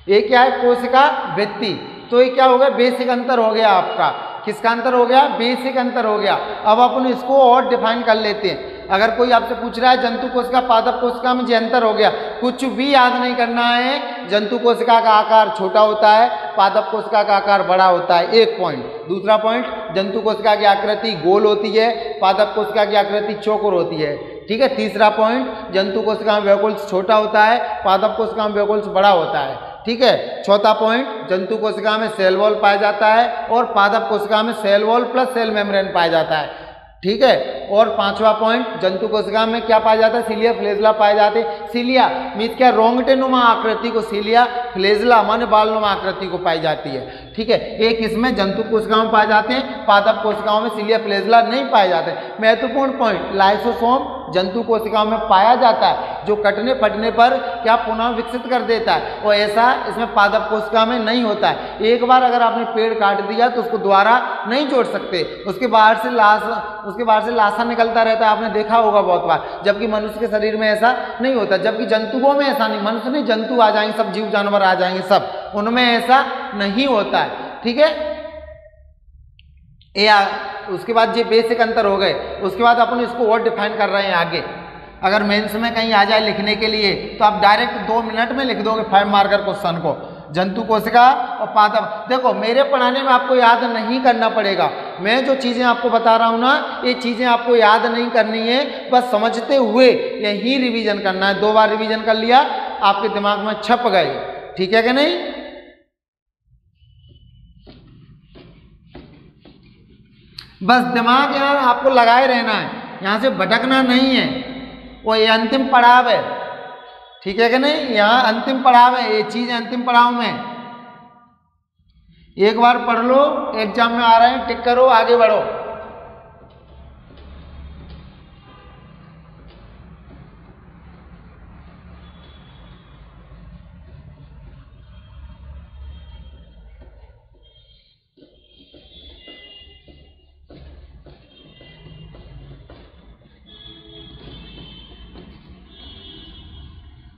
ये क्या है? कोशिका भित्ति। तो ये क्या हो गया? बेसिक अंतर हो गया आपका। किसका अंतर हो गया? बेसिक अंतर हो गया। अब अपन इसको और डिफाइन कर लेते हैं। अगर कोई आपसे पूछ रहा है जंतु कोशिका पादप कोशिका में जो अंतर हो गया, कुछ भी याद नहीं करना है। जंतु कोशिका का आकार छोटा होता है, पादप कोशिका का आकार बड़ा होता है। एक पॉइंट। दूसरा पॉइंट, जंतु कोशिका की आकृति गोल होती है, पादप कोशिका की आकृति चौकोर होती है। ठीक है। तीसरा पॉइंट, जंतु कोशिका में वैकुल्स छोटा होता है, पादप कोशिका में वैकुल्स बड़ा होता है। ठीक है। चौथा पॉइंट, जंतु कोशिका में सेल वॉल पाया जाता है और पादप कोशिका में cell wall plus cell membrane पाया जाता है। ठीक है। और पांचवा पॉइंट, जंतु कोशिका में क्या पाया जाता है? सीलिया फ्लैजेला पाए जाते हैं। सीलिया मीन्स क्या? रोंगटे नुमा आकृति को सीलिया, फ्लैजेला माने बाल नुमा आकृति को पाई जाती है। ठीक है। एक इसमें जंतु कोशिकाओं में पाए जाते हैं, पादप कोशिकाओं में सीलिया फ्लैजेला नहीं पाए जाते। महत्वपूर्ण पॉइंट, लाइसोसोम जंतु कोशिकाओं में पाया जाता है, जो कटने फटने पर क्या पुनः विकसित कर देता है, और ऐसा इसमें पादप कोशिका में नहीं होता है। एक बार अगर आपने पेड़ काट दिया तो उसको दोबारा नहीं जोड़ सकते, उसके बाहर से लाशा निकलता रहता है, आपने देखा होगा बहुत बार। जबकि मनुष्य के शरीर में ऐसा नहीं होता, जबकि जंतुओं में ऐसा नहीं, मनुष्य नहीं, जंतु आ जाएंगे, सब जीव जानवर आ जाएंगे, सब उनमें ऐसा नहीं होता है। ठीक है। उसके बाद ये बेसिक अंतर हो गए। उसके बाद अपन इसको और डिफाइन कर रहे हैं आगे। अगर मेंस में कहीं आ जाए लिखने के लिए तो आप डायरेक्ट 2 मिनट में लिख दोगे 5 मार्कर क्वेश्चन को। जंतु कोशिका और पादप, देखो मेरे पढ़ाने में आपको याद नहीं करना पड़ेगा। मैं जो चीज़ें आपको बता रहा हूँ ना, ये चीज़ें आपको याद नहीं करनी है, बस समझते हुए यही रिवीजन करना है। 2 बार रिवीजन कर लिया, आपके दिमाग में छप गए। ठीक है कि नहीं? बस दिमाग यहाँ आपको लगाए रहना है, यहाँ से भटकना नहीं है। वो ये अंतिम पड़ाव है, ठीक है कि नहीं, यहाँ अंतिम पड़ाव है, ये चीज अंतिम पड़ाव में। एक बार पढ़ लो, एग्जाम में आ रहे हैं, टिक करो, आगे बढ़ो।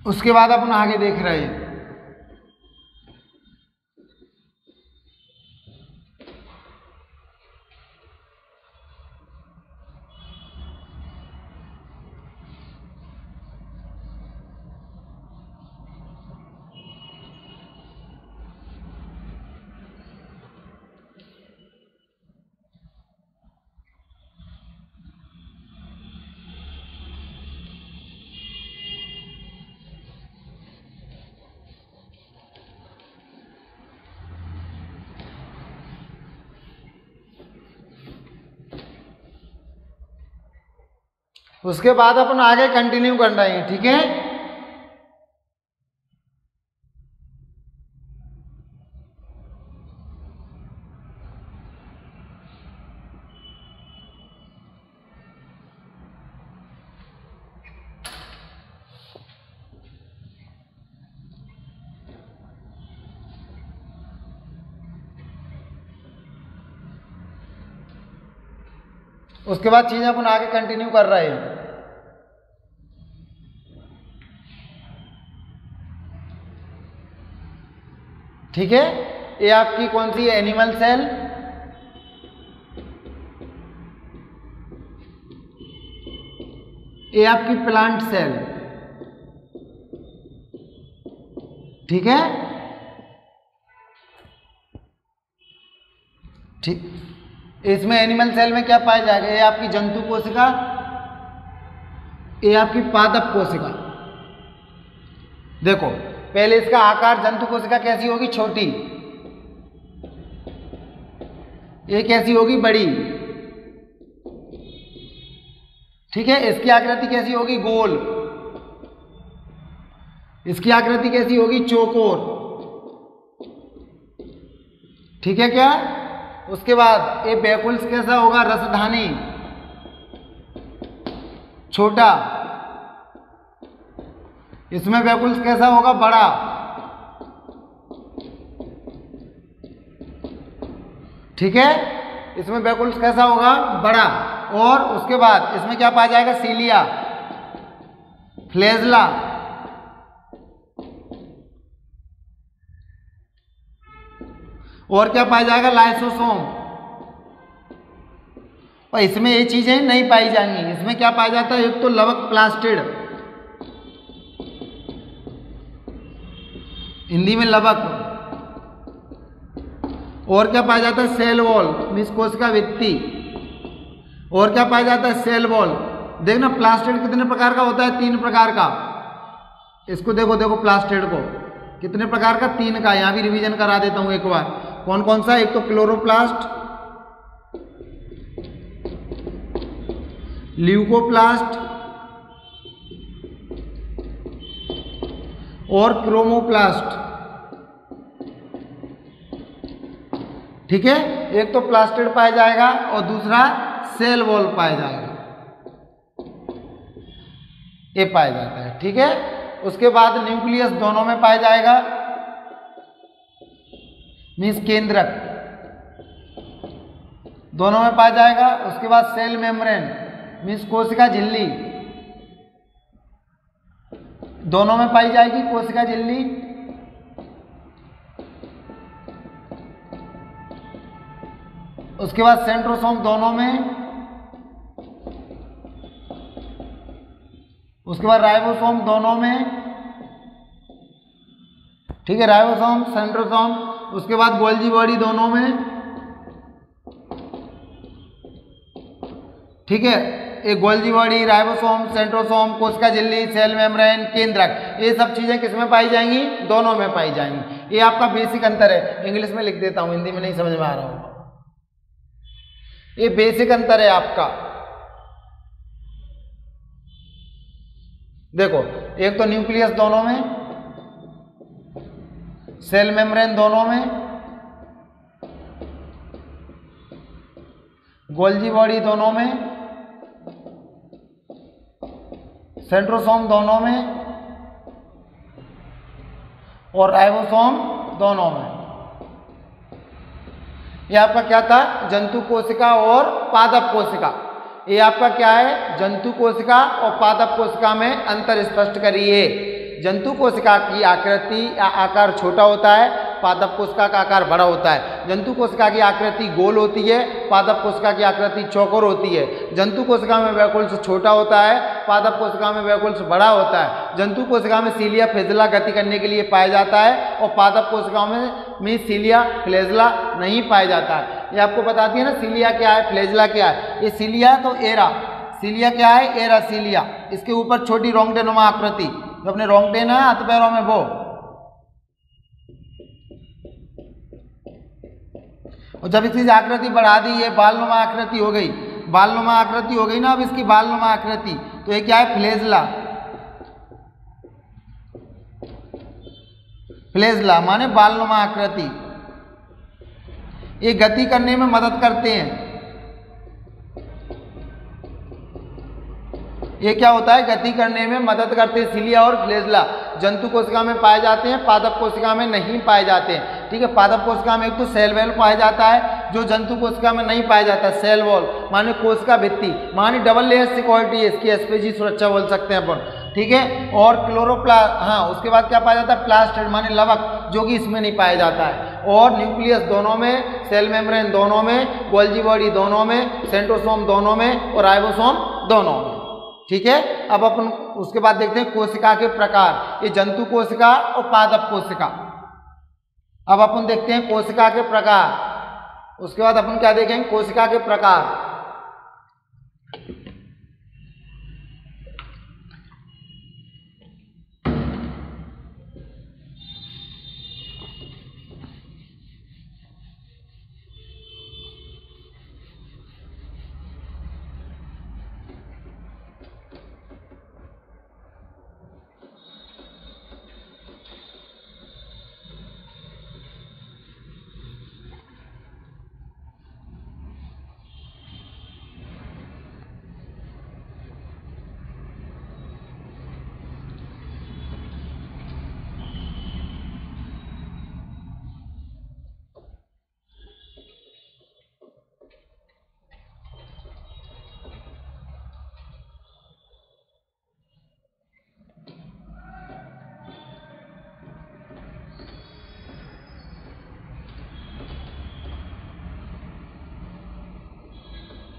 उसके बाद अपन आगे देख रहे हैं। उसके बाद अपन आगे कंटिन्यू कर रहे हैं, ठीक है। उसके बाद चीजें अपन आगे कंटिन्यू कर रहे हैं। ठीक है, ये आपकी कौन सी है, एनिमल सेल। ये आपकी प्लांट सेल, ठीक है। ठीक, इसमें एनिमल सेल में क्या पाया जाएगा, ये आपकी जंतु कोशिका, ये आपकी पादप कोशिका। देखो पहले इसका आकार, जंतु कोशिका कैसी होगी, छोटी, ये कैसी होगी, बड़ी, ठीक है। इसकी आकृति कैसी होगी, गोल, इसकी आकृति कैसी होगी, चौकोर, ठीक है क्या। उसके बाद ये बैकुल्स कैसा होगा, रसधानी, छोटा। इसमें बैकुल्स कैसा होगा, बड़ा। ठीक है, इसमें बैकुल्स कैसा होगा, बड़ा। और उसके बाद इसमें क्या पाया जाएगा, सीलिया, फ्लैजला, और क्या पाया जाएगा, लाइसोसोम। और इसमें ये चीजें नहीं पाई जाएंगी। इसमें क्या पाया जाता है, एक तो लवक प्लास्टिड, हिंदी में लवक, और क्या पाया जाता है, सेल वॉल, मीन्स कोशिका भित्ति, और क्या पाया जाता है, सेल वॉल। देखना प्लास्टिड कितने प्रकार का होता है, 3 प्रकार का। इसको देखो, देखो प्लास्टिड को कितने प्रकार का, 3 का। यहां भी रिवीजन करा देता हूं एक बार, कौन कौन सा। एक तो क्लोरोप्लास्ट, ल्यूकोप्लास्ट और क्रोमोप्लास्ट, ठीक है। एक तो प्लास्टिड पाया जाएगा और दूसरा सेल वॉल पाया जाएगा, ये पाया जाता है, ठीक है। उसके बाद न्यूक्लियस दोनों में पाया जाएगा, मीन्स केंद्रक दोनों में पाया जाएगा। उसके बाद सेल मेम्ब्रेन, मीन्स कोशिका झिल्ली, दोनों में पाई जाएगी कोशिका झिल्ली। उसके बाद सेंट्रोसोम दोनों में। उसके बाद राइबोसोम दोनों में, ठीक है, राइबोसोम, सेंट्रोसोम। उसके बाद गोल्जी बॉडी दोनों में, ठीक है। एक गोल्जी बॉडी, राइबोसोम, सेंट्रोसोम, कोशिका झिल्ली, सेल मेम्ब्रेन, केंद्रक, ये सब चीजें किसमें पाई जाएंगी, दोनों में पाई जाएंगी। ये आपका बेसिक अंतर है। इंग्लिश में लिख देता हूं, हिंदी में नहीं समझ में आ रहा होगा। ये बेसिक अंतर है आपका। देखो, एक तो न्यूक्लियस दोनों में, सेल मेम्ब्रेन दोनों में, गोल्जी बॉडी दोनों में, सेंट्रोसोम दोनों में और राइबोसोम दोनों में। ये आपका क्या था? जंतु कोशिका और पादप कोशिका। ये आपका क्या है? जंतु कोशिका और पादप कोशिका में अंतर स्पष्ट करिए। जंतु कोशिका की आकृति या आकार छोटा होता है, पादप कोशिका का आकार बड़ा होता है। जंतु कोशिका की आकृति गोल होती है, पादप कोशिका की आकृति चौकोर होती है। जंतु कोशिका में वैकुल्स छोटा होता है, पादप कोशिका में वैकुल्स बड़ा होता है। जंतु कोशिका में सीलिया फ्लैजेला गति करने के लिए पाया जाता है और पादप कोशिकाओं में सीलिया फ्लैजेला नहीं पाया जाता है। ये आपको बताती है ना सीलिया क्या है, फ्लैजेला क्या है। ये सीलिया तो एरा, सीलिया क्या है? एरा सीलिया। इसके ऊपर छोटी रोंगटे नुमा आकृति, जो अपने रोंगटे ना हाथ पैरों में वो, और जब इसकी आकृति बढ़ा दी, ये बालनुमा आकृति हो गई, बालनुमा आकृति हो गई ना अब इसकी बालनुमा आकृति, तो ये क्या है? फ्लैजेला। फ्लैजेला माने बालनुमा आकृति। ये गति करने में मदद करते हैं। ये क्या होता है? गति करने में मदद करते हैं। सीलिया और फ्लैजेला जंतु कोशिका में पाए जाते हैं, पादप कोशिका में नहीं पाए जाते हैं। ठीक है, पादप कोशिका में एक तो सेल वॉल पाया जाता है जो जंतु कोशिका में नहीं पाया जाता। सेल वॉल माने कोशिका भित्ति, माने डबल लेयर सिक्योरिटी है इसकी, एसपीजी सुरक्षा बोल सकते हैं अपन। ठीक है, और उसके बाद क्या पाया जाता है? प्लास्टिड माने लवक, जो कि इसमें नहीं पाया जाता है। और न्यूक्लियस दोनों में, सेल मेम्ब्रेन दोनों में, गोल्जी बॉडी दोनों में, सेंट्रोसोम दोनों में और राइबोसोम दोनों में। ठीक है, अब अपन उसके बाद देखते हैं कोशिका के प्रकार। ये जंतु कोशिका और पादप कोशिका। अब अपन देखते हैं कोशिका के प्रकार। उसके बाद अपन क्या देखेंगे? कोशिका के प्रकार।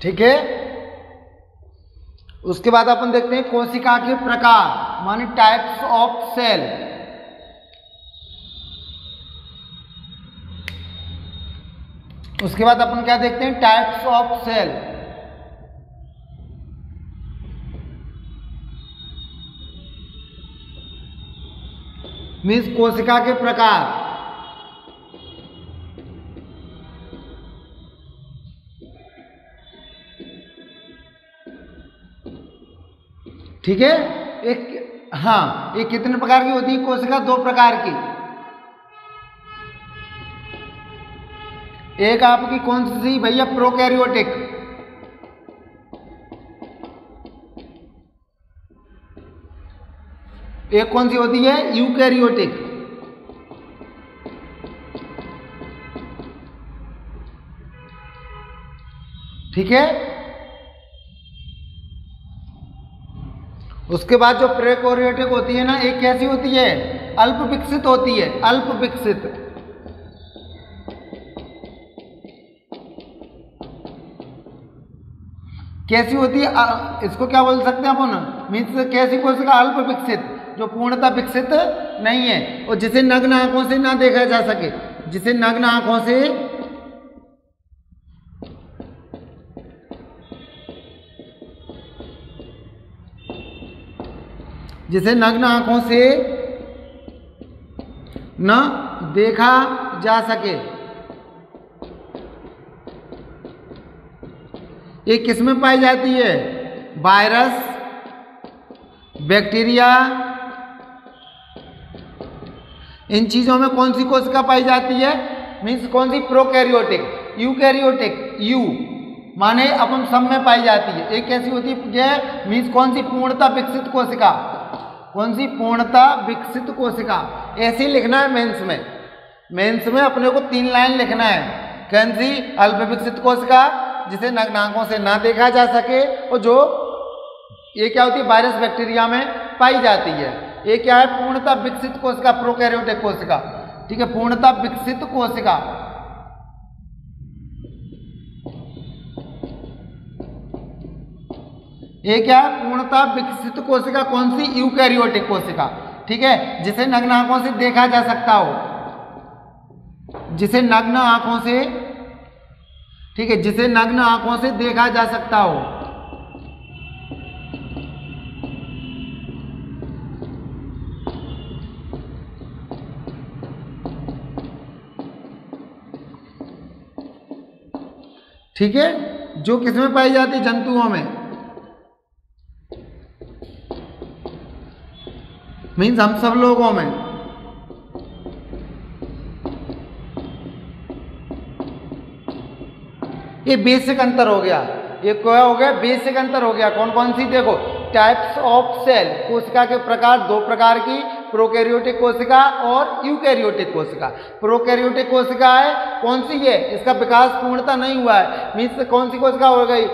ठीक है, उसके बाद अपन देखते हैं कोशिका के प्रकार माने टाइप्स ऑफ सेल। उसके बाद अपन क्या देखते हैं? Types of cell. मीन्स कोशिका के प्रकार। ठीक है, एक ये कितने प्रकार की होती है कोशिका? 2 प्रकार की। एक आपकी कौन सी भैया? प्रोकैरियोटिक। एक कौन सी होती है? यूकैरियोटिक। ठीक है, उसके बाद जो प्रोकैरियोटिक होती है ना, एक कैसी होती है? अल्प विकसित होती है, अल्प विकसित। कैसी होती है? इसको क्या बोल सकते हैं अपन? मीन्स कैसी कोशिका? अल्प विकसित, जो पूर्णतः विकसित नहीं है और जिसे नग्न आंखों से ना देखा जा सके, जिसे नग्न आंखों से न देखा जा सके। ये किस में पाई जाती है? वायरस, बैक्टीरिया, इन चीजों में कौन सी कोशिका पाई जाती है? मीन्स कौन सी? प्रोकैरियोटिक। यूकैरियोटिक, यू माने अपन सब में पाई जाती है। एक कैसी होती है? मीन्स कौन सी? पूर्णतः विकसित कोशिका। कौन सी? पूर्णतः विकसित कोशिका। ऐसे ही लिखना है मेंस में। मेंस में अपने को 3 लाइन लिखना है। कौन सी? अल्प विकसित कोशिका जिसे नग्न आंखों से ना देखा जा सके, और जो ये क्या होती है? वायरस, बैक्टीरिया में पाई जाती है। ये क्या है? पूर्णतः विकसित कोशिका, प्रोकैरियोटिक कोशिका। ठीक है, पूर्णतः विकसित कोशिका। ये क्या है? पूर्णतः विकसित कोशिका। कौन सी? यूकैरियोटिक कोशिका। ठीक है, जिसे नग्न आंखों से देखा जा सकता हो, जिसे नग्न आंखों से, ठीक है, जिसे नग्न आंखों से देखा जा सकता हो। ठीक है, जो किसमें पाई जाती है? जंतुओं में। मीन्स हम सब लोगों में। ये बेसिक अंतर हो गया। ये क्या हो गया? बेसिक अंतर हो गया। कौन कौन सी? देखो, टाइप्स ऑफ सेल, कोशिका के प्रकार, 2 प्रकार की, प्रोकैरियोटिक कोशिका और यूकैरियोटिक कोशिका। प्रोकैरियोटिक कोशिका है कौन सी? ये इसका विकास पूर्णतः नहीं हुआ है। मीन्स कौन सी कोशिका हो गई?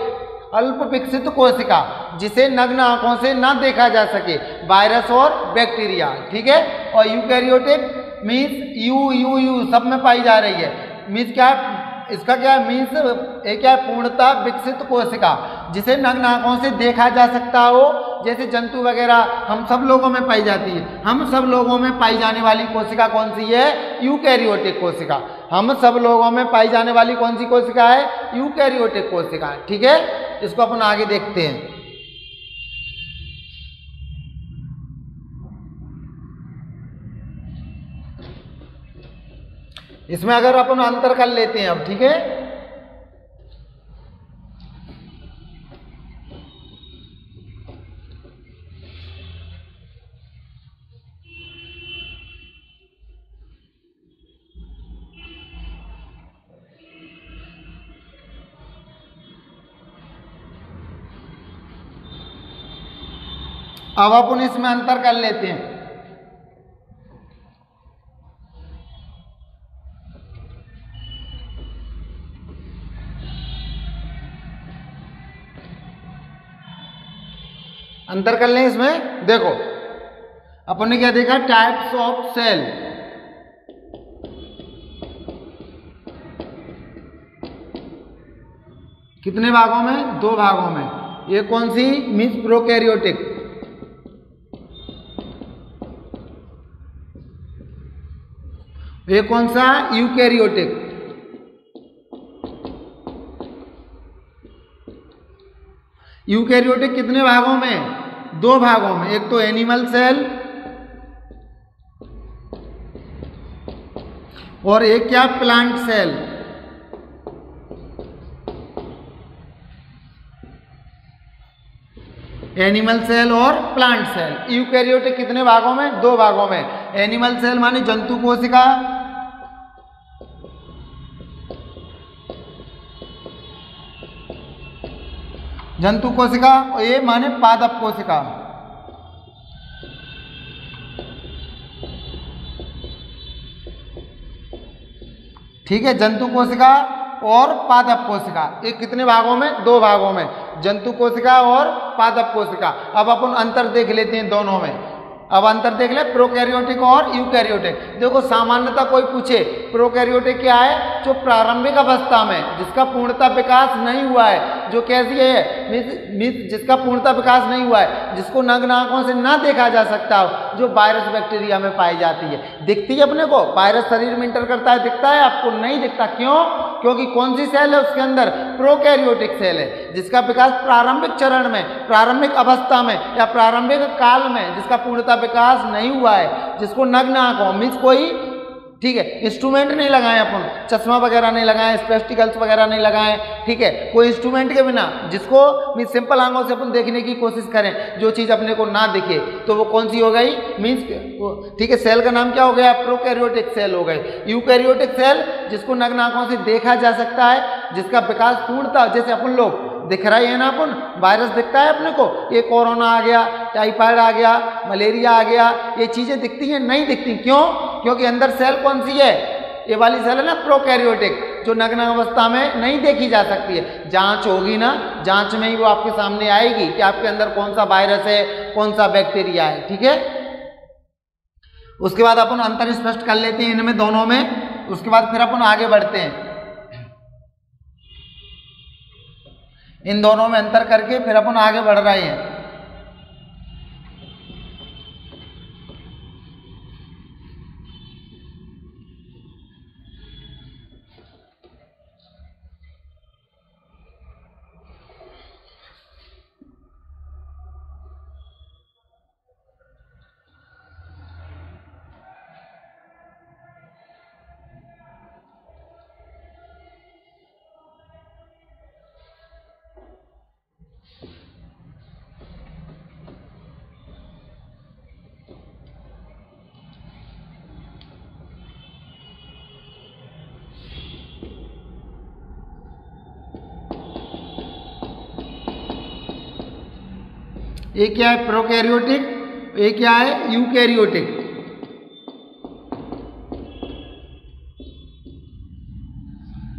अल्प विकसित कोशिका, जिसे नग्न आंखों से ना देखा जा सके, वायरस और बैक्टीरिया। ठीक है, और यूकैरियोटिक मीन्स यू सब में पाई जा रही है। मीन्स क्या है? इसका क्या है? मीन्स एक क्या है? पूर्णतः विकसित कोशिका, जिसे नग्न आंखों से देखा जा सकता हो, जैसे जंतु वगैरह हम सब लोगों में पाई जाती है। हम सब लोगों में पाई जाने वाली कोशिका कौन सी है? यूकैरियोटिक कोशिका। हम सब लोगों में पाई जाने वाली कौन सी कोशिका है? यूकैरियोटिक कोशिका। ठीक है, इसको अपन आगे देखते हैं। इसमें अगर अपन अंतर कर लेते हैं अब। ठीक है, अब अपन इसमें अंतर कर लेते हैं। अंतर कर लें इसमें। देखो, अपन ने क्या देखा? Types of cell. कितने भागों में? 2 भागों में। ये कौन सी? Means prokaryotic. ये कौन सा? यूकैरियोटिक। यूकैरियोटिक कितने भागों में? 2 भागों में। एक तो एनिमल सेल और एक क्या? Plant cell. एनिमल सेल और प्लांट सेल। यूकैरियोटिक कितने भागों में? 2 भागों में। एनिमल सेल माने जंतु कोशिका, जंतु कोशिका, और ये माने पादप कोशिका। ठीक है, जंतु कोशिका और पादप कोशिका। ये कितने भागों में? 2 भागों में, जंतु कोशिका और पादप कोशिका। अब अपन अंतर देख लेते हैं दोनों में। अब अंतर देख ले, प्रोकैरियोटिक और यूकैरियोटिक। देखो, सामान्यतः कोई पूछे प्रोकैरियोटिक क्या है? जो प्रारंभिक अवस्था में, जिसका पूर्णतः विकास नहीं हुआ है, जो कैसी है? जिसका पूर्णतः विकास नहीं हुआ है, जिसको नग्न आंखों से ना देखा जा सकता हो, जो वायरस, बैक्टीरिया में पाई जाती है। दिखती है अपने को? वायरस शरीर में इंटर करता है, दिखता है आपको? नहीं दिखता। क्यों? क्योंकि कौन सी सेल है उसके अंदर? प्रोकैरियोटिक सेल है, जिसका विकास प्रारंभिक चरण में, प्रारंभिक अवस्था में या प्रारंभिक काल में, जिसका पूर्णतः विकास नहीं हुआ है, जिसको नग्न आंखों मीन्स कोई ठीक है, इंस्ट्रूमेंट नहीं लगाए अपन, चश्मा वगैरह नहीं लगाए, स्पेक्टिकल्स वगैरह नहीं लगाए, ठीक है, कोई इंस्ट्रूमेंट के बिना, जिसको मीन्स सिंपल आंखों से अपन देखने की कोशिश करें, जो चीज़ अपने को ना दिखे तो वो कौन सी हो गई, मीन्स ठीक है, सेल का नाम क्या हो गया, प्रोकैरियोटिक सेल हो गए। यूकैरियोटिक सेल जिसको नग्न आंखों से देखा जा सकता है, जिसका विकास पूर्णता, जैसे अपन लोग दिख रहा है ना, अपन वायरस दिखता है अपने को, ये कोरोना आ गया, टाइफाइड आ गया, मलेरिया आ गया, ये चीज़ें दिखती हैं, नहीं दिखती, क्यों, क्योंकि अंदर सेल कौन सी है, ये वाली सेल है ना प्रोकैरियोटिक, जो नग्न अवस्था में नहीं देखी जा सकती है। जांच होगी ना, जांच में ही वो आपके सामने आएगी कि आपके अंदर कौन सा वायरस है, कौन सा बैक्टीरिया है, ठीक है। उसके बाद अपन अंतर स्पष्ट कर लेते हैं इनमें दोनों में, उसके बाद फिर अपन आगे बढ़ते हैं, इन दोनों में अंतर करके फिर अपन आगे बढ़ रहे हैं। एक क्या है प्रोकैरियोटिक, एक क्या है यूकैरियोटिक।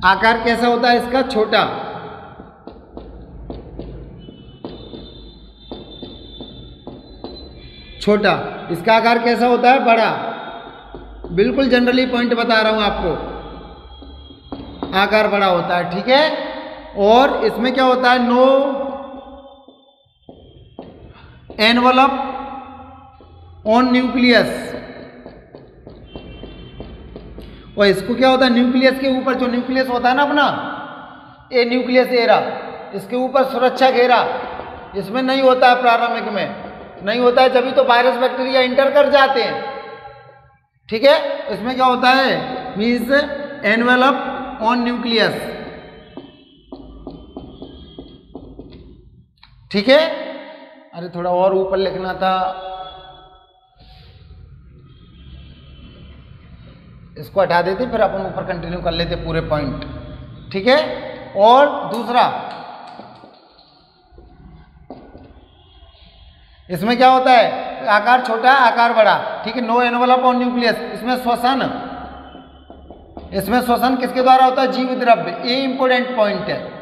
आकार कैसा होता है इसका, छोटा, छोटा। इसका आकार कैसा होता है, बड़ा। बिल्कुल जनरली पॉइंट बता रहा हूं आपको, आकार बड़ा होता है, ठीक है। और इसमें क्या होता है, नो एनवलप ऑन न्यूक्लियस। और इसको क्या होता है, न्यूक्लियस के ऊपर, जो न्यूक्लियस होता है ना अपना, ये न्यूक्लियस एरा, इसके ऊपर सुरक्षा घेरा इसमें नहीं होता है, प्रारंभिक में नहीं होता है, जब तो वायरस बैक्टीरिया इंटर कर जाते हैं, ठीक है। इसमें क्या होता है, मीन्स एनवेलप ऑन न्यूक्लियस, ठीक है। अरे थोड़ा और ऊपर लिखना था, इसको हटा देते, फिर अपन ऊपर कंटिन्यू कर लेते पूरे पॉइंट, ठीक है। और दूसरा, इसमें क्या होता है, आकार छोटा, आकार बड़ा, ठीक है। नो एनवलप ऑन न्यूक्लियस, इसमें श्वसन, इसमें श्वसन किसके द्वारा होता है, जीव द्रव्य, ये इंपोर्टेंट पॉइंट है।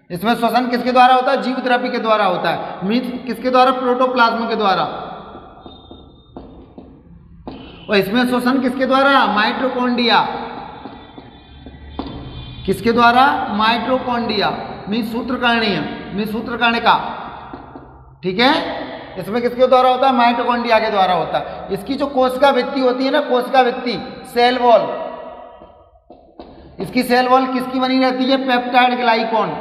इसमें श्वसन किसके द्वारा होता है, जीव द्रव्य के द्वारा होता है, मीन्स किसके द्वारा, प्रोटोप्लाज्म के द्वारा। और इसमें श्वसन किसके द्वारा, माइटोकॉन्ड्रिया, किसके द्वारा, माइटोकॉन्ड्रिया, मीन्स सूत्रकर्णीय, मीन्स सूत्रकर्णिका, ठीक है। इसमें किसके द्वारा होता है, माइटोकॉन्ड्रिया के द्वारा होता है। इसकी जो कोशिका भित्ति होती है ना, कोशिका भित्ति, सेल वॉल, इसकी सेल वॉल किसकी बनी रहती है, पेप्टाइड ग्लाइकॉन,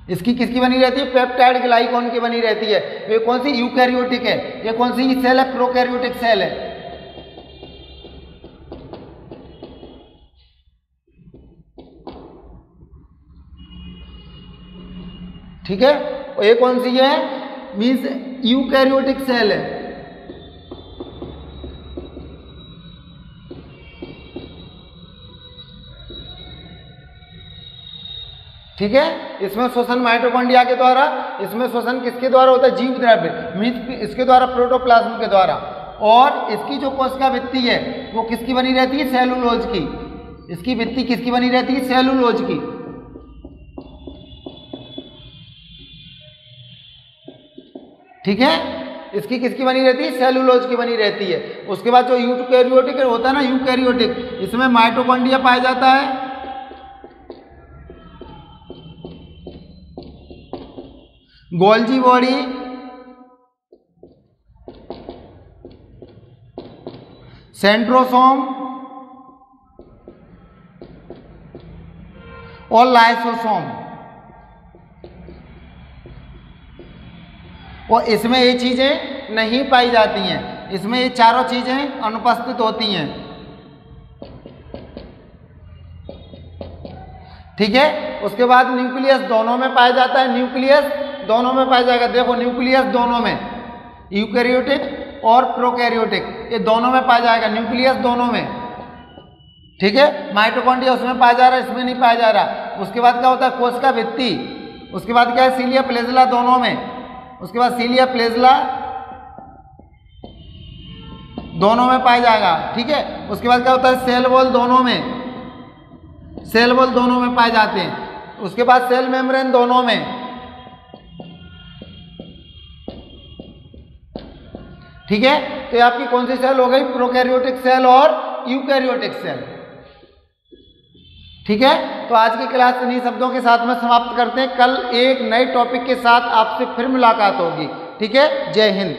इसकी किसकी बनी रहती है, पेप्टाइड ग्लाइकॉन की बनी रहती है। ये कौन सी, यूकैरियोटिक है। ये कौन सी सेल है, प्रोकैरियोटिक सेल है, ठीक है। और ये कौन सी है, मीन्स यूकैरियोटिक सेल है, ठीक है। इसमें श्वसन माइटोकॉन्ड्रिया के द्वारा, इसमें श्वसन किसके द्वारा होता है, जीव द्रव्य, मीन्स इसके द्वारा प्रोटोप्लाज्म के द्वारा। और इसकी जो कोशिका भित्ति है वो किसकी बनी रहती है, सेलुलोज की, इसकी भित्ति किसकी बनी रहती है, सेलुलोज की, ठीक है। इसकी किसकी बनी रहती है, सेलुलोज की बनी रहती है। उसके बाद जो यूकैरियोटिक होता है ना, यूकैरियोटिक, इसमें माइटोकॉन्ड्रिया पाया जाता है, गोल्जी बॉडी, सेंट्रोसोम और लाइसोसोम। और इसमें ये चीज़ें नहीं पाई जाती हैं, इसमें ये चारों चीज़ें अनुपस्थित होती हैं। ठीक है। उसके बाद न्यूक्लियस दोनों में पाया जाता है, न्यूक्लियस दोनों में पाया जाएगा। देखो न्यूक्लियस दोनों में, यूकैरियोटिक और प्रोकैरियोटिक, ये दोनों में पाया जाएगा, न्यूक्लियस दोनों में। ठीक है। माइटोकॉन्ड्रिया उसमें पाया जा रहा है, इसमें नहीं पाया जा रहा। उसके बाद क्या होता है, कोशिका भित्ति, उसके बाद क्या है, सीलिया प्लेज़ला दोनों में, उसके बाद सीलिया प्लेज़ला दोनों में पाया जाएगा। ठीक है। उसके बाद क्या होता है, सेल वॉल दोनों में, सेल वॉल दोनों में पाए जाते हैं। उसके बाद सेल मेम्ब्रेन दोनों में। ठीक है। तो ये आपकी कौन सी सेल हो गई, प्रोकैरियोटिक सेल और यूकैरियोटिक सेल। ठीक है। तो आज की क्लास इन्हीं शब्दों के साथ में समाप्त करते हैं। कल एक नए टॉपिक के साथ आपसे फिर मुलाकात होगी। ठीक है। जय हिंद।